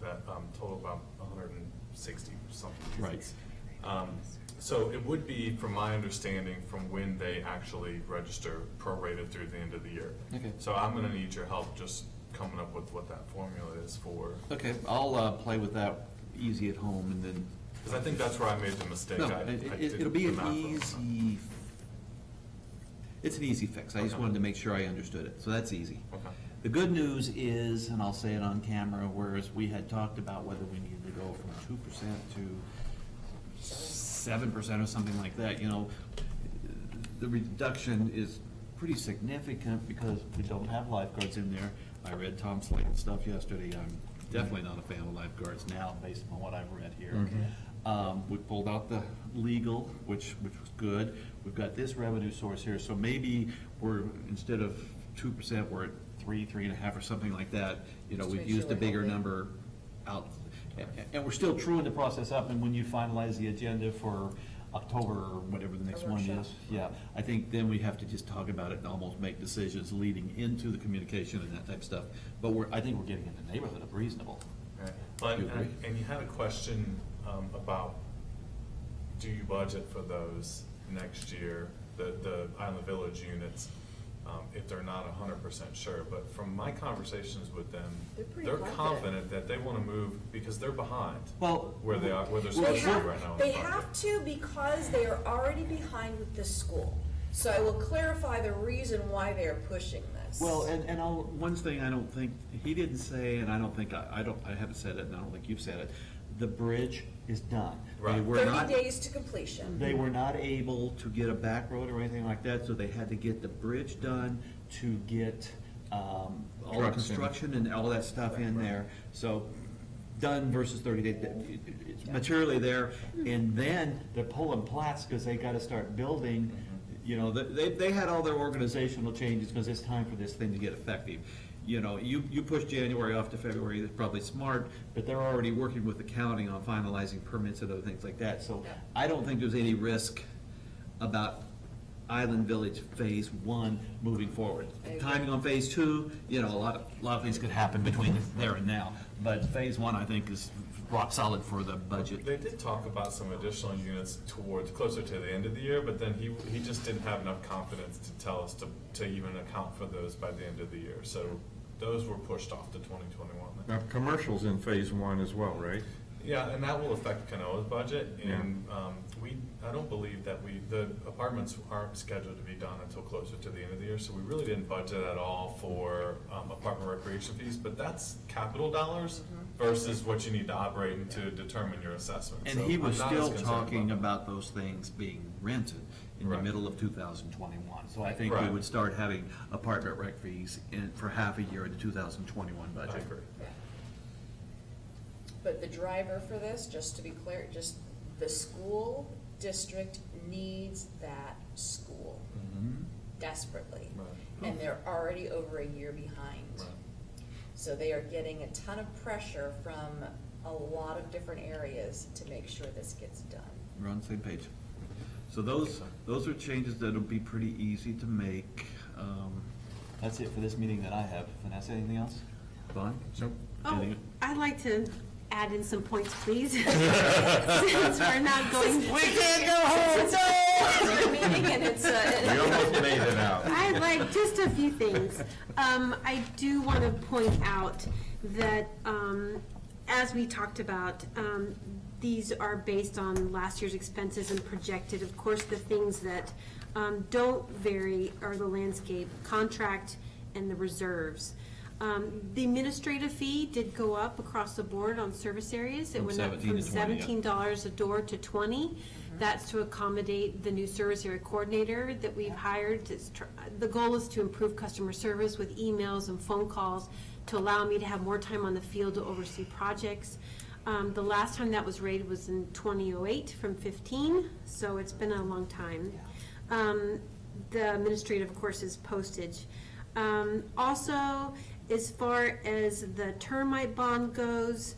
Speaker 5: that total about 160 something.
Speaker 3: Right.
Speaker 5: So it would be, from my understanding, from when they actually register, prorated through the end of the year.
Speaker 3: Okay.
Speaker 5: So I'm gonna need your help just coming up with what that formula is for,
Speaker 3: okay, I'll play with that easy at home, and then,
Speaker 5: because I think that's where I made the mistake.
Speaker 3: no,
Speaker 5: I did
Speaker 3: it'll be
Speaker 5: the
Speaker 3: an
Speaker 5: math wrong.
Speaker 3: easy, it's an easy fix. I just
Speaker 5: Okay.
Speaker 3: wanted to make sure I understood it, so that's easy.
Speaker 5: Okay.
Speaker 3: The good news is, and I'll say it on camera, whereas we had talked about whether we needed to go from 2% to 7% or something like that, the reduction is pretty significant because we don't have lifeguards in there. I read Tom Slayton's stuff yesterday. I'm definitely not a fan of lifeguards now, based on what I've read here. We pulled out the legal, which was good. We've got this revenue source here, so maybe we're, instead of 2%, we're at 3.5, or something like that.
Speaker 1: Just
Speaker 3: We've
Speaker 1: make
Speaker 3: used
Speaker 1: sure
Speaker 3: a
Speaker 1: we're
Speaker 3: bigger
Speaker 1: healthy.
Speaker 3: number out. And we're still truing the process up, and when you finalize the agenda for October, or whatever the next
Speaker 1: A
Speaker 3: one
Speaker 1: workshop.
Speaker 3: is, yeah, I think then we have to just talk about it and almost make decisions leading into the communication and that type of stuff. But I think we're getting in the neighborhood of reasonable.
Speaker 5: Right. But,
Speaker 3: You agree?
Speaker 5: and you had a question about, do you budget for those next year, the Island Village units, if they're not 100% sure? But from my conversations with them,
Speaker 1: They're pretty
Speaker 5: they're
Speaker 1: confident.
Speaker 5: confident that they want to move because they're behind
Speaker 3: Well,
Speaker 5: where they're
Speaker 3: Well,
Speaker 5: supposed
Speaker 1: They
Speaker 5: to be
Speaker 1: have,
Speaker 5: right now. in
Speaker 1: they
Speaker 5: the budget.
Speaker 1: have to because they are already behind with the school. So I will clarify the reason why they are pushing this.
Speaker 3: well, and one thing I don't think, he didn't say, and I don't think, I haven't said it, and I don't think you've said it, the bridge is done. They
Speaker 5: Right.
Speaker 3: were not-
Speaker 1: 30 days to completion.
Speaker 3: They were not able to get a back road or anything like that, so they had to get the bridge done to get all the
Speaker 4: Trucks in.
Speaker 3: construction and all that stuff in there. So, done versus 30 days, it's materially there, and then they're pulling plats because they gotta start building. They had all their organizational changes because it's time for this thing to get effective. You push January off to February, that's probably smart, but they're already working with the county on finalizing permits and other things like that. So
Speaker 1: Yeah.
Speaker 3: I don't think there's any risk about Island Village Phase 1 moving forward.
Speaker 1: I agree.
Speaker 3: Timing on Phase 2, a lot of things could happen between there and now. But Phase 1, I think, is rock solid for the budget.
Speaker 5: They did talk about some additional units closer to the end of the year, but then he just didn't have enough confidence to tell us to even account for those by the end of the year. So those were pushed off to 2021.
Speaker 4: Now, commercial's in phase one as well, right?
Speaker 5: Yeah, and that will affect Canoa's budget, and I don't believe that the apartments aren't scheduled to be done until closer to the end of the year, so we really didn't budget at all for apartment recreation fees, but that's capital dollars versus what you need to operate and to determine your assessment.
Speaker 3: And
Speaker 5: So
Speaker 3: he was
Speaker 5: I'm not as
Speaker 3: still
Speaker 5: concerned
Speaker 3: talking
Speaker 5: that.
Speaker 3: about those things being rented in the
Speaker 5: Right.
Speaker 3: middle of 2021. So I think we
Speaker 5: Right.
Speaker 3: would start having apartment rec fees for half a year in the 2021
Speaker 5: I
Speaker 3: budget.
Speaker 5: agree.
Speaker 1: But the driver for this, just to be clear, just the school district needs that school desperately.
Speaker 5: Right.
Speaker 1: And they're already over a year behind.
Speaker 5: Right.
Speaker 1: So they are getting a ton of pressure from a lot of different areas to make sure this gets done.
Speaker 3: We're on the same page. So those are changes that'll be pretty easy to make. That's it for this meeting that I have. Vanessa, anything else? Vaughn?
Speaker 6: Oh,
Speaker 3: Anything?
Speaker 6: I'd like to add in some points, please. Since we're not going.
Speaker 3: We can't go home,
Speaker 1: It's a meeting and it's
Speaker 4: We almost made it out.
Speaker 6: I'd like just a few things. I do want to point out that, as we talked about, these are based on last year's expenses and projected. Of course, the things that don't vary are the landscape contract and the reserves. The administrative fee did go up across the board on service areas. It
Speaker 3: From
Speaker 6: went up
Speaker 3: 17
Speaker 6: from
Speaker 3: to 20, yeah.
Speaker 6: $17 a door to $20. That's to accommodate the new service area coordinator that we've hired. The goal is to improve customer service with emails and phone calls to allow me to have more time on the field to oversee projects. The last time that was rated was in 2008 from 15, so it's been a long time. The administrative, of course, is postage. Also, as far as the termite bond goes,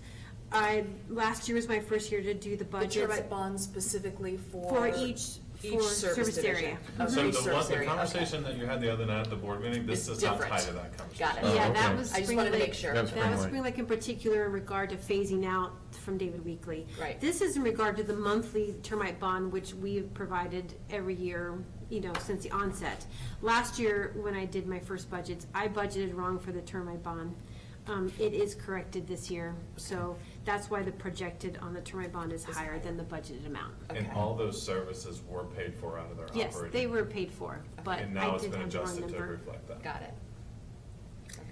Speaker 6: last year was my first year to do the
Speaker 1: the
Speaker 6: budgets.
Speaker 1: termite bond specifically
Speaker 6: For each service area.
Speaker 1: Okay,
Speaker 5: So
Speaker 1: service
Speaker 5: the
Speaker 1: area, okay.
Speaker 5: conversation that you had the other night at the board meeting, this
Speaker 1: It's
Speaker 5: does not
Speaker 1: different.
Speaker 5: tie to that conversation.
Speaker 1: Got it.
Speaker 6: Yeah, that
Speaker 4: okay.
Speaker 6: was
Speaker 1: I just
Speaker 6: Spring
Speaker 1: wanted to
Speaker 6: Lake.
Speaker 1: make sure.
Speaker 4: That's
Speaker 6: That was
Speaker 4: Spring
Speaker 6: Spring Lake in particular in regard to phasing out from David Weekley.
Speaker 1: Right.
Speaker 6: This is in regard to the monthly termite bond, which we have provided every year, since the onset. Last year, when I did my first budgets, I budgeted wrong for the termite bond. It is corrected this year, so that's why the projected on the termite bond is higher than the budgeted amount.
Speaker 5: And
Speaker 1: Okay.
Speaker 5: all those services were paid for out of their operating.
Speaker 6: Yes, they were paid for, but
Speaker 5: And now
Speaker 6: I
Speaker 5: it's
Speaker 6: did
Speaker 5: been
Speaker 6: have the wrong
Speaker 5: adjusted to
Speaker 6: number.
Speaker 5: reflect that.
Speaker 1: Got it. Okay.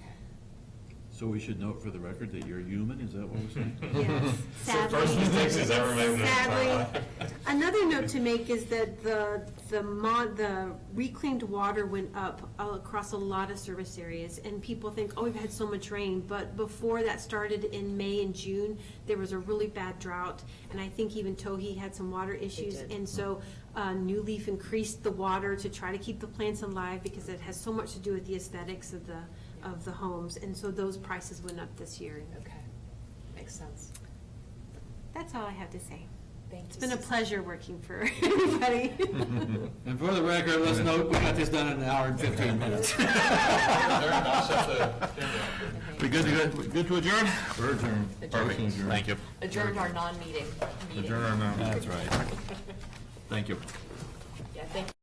Speaker 3: So we should note for the record that you're human, is that what we're saying?
Speaker 6: Yes,
Speaker 5: It's the first
Speaker 6: sadly.
Speaker 5: mistake she's ever made in her entire life.
Speaker 6: Sadly. Another note to make is that the reclaimed water went up across a lot of service areas, and people think, oh, we've had so much rain, but before that started in May and June, there was a really bad drought, and I think even Tohi had some water issues,
Speaker 1: did.
Speaker 6: and so New Leaf increased the water to try to keep the plants alive, because it has so much to do with the aesthetics of the homes, and so those prices went up this year.
Speaker 1: Okay. Makes sense.
Speaker 6: That's all I have to say.
Speaker 1: Thank you.
Speaker 6: It's been a
Speaker 1: Susan.
Speaker 6: pleasure working for everybody.
Speaker 3: And for the record, let's note, we got this done in an hour and 15 minutes.
Speaker 5: I'll shut the camera off.
Speaker 3: We good to adjourn?
Speaker 4: We're adjourned.
Speaker 1: Adjourned.
Speaker 3: Thank you.
Speaker 1: Adjourned our non-meeting meeting.
Speaker 4: Adjourn our now.
Speaker 3: That's right. Thank you.
Speaker 1: Yeah, thank you.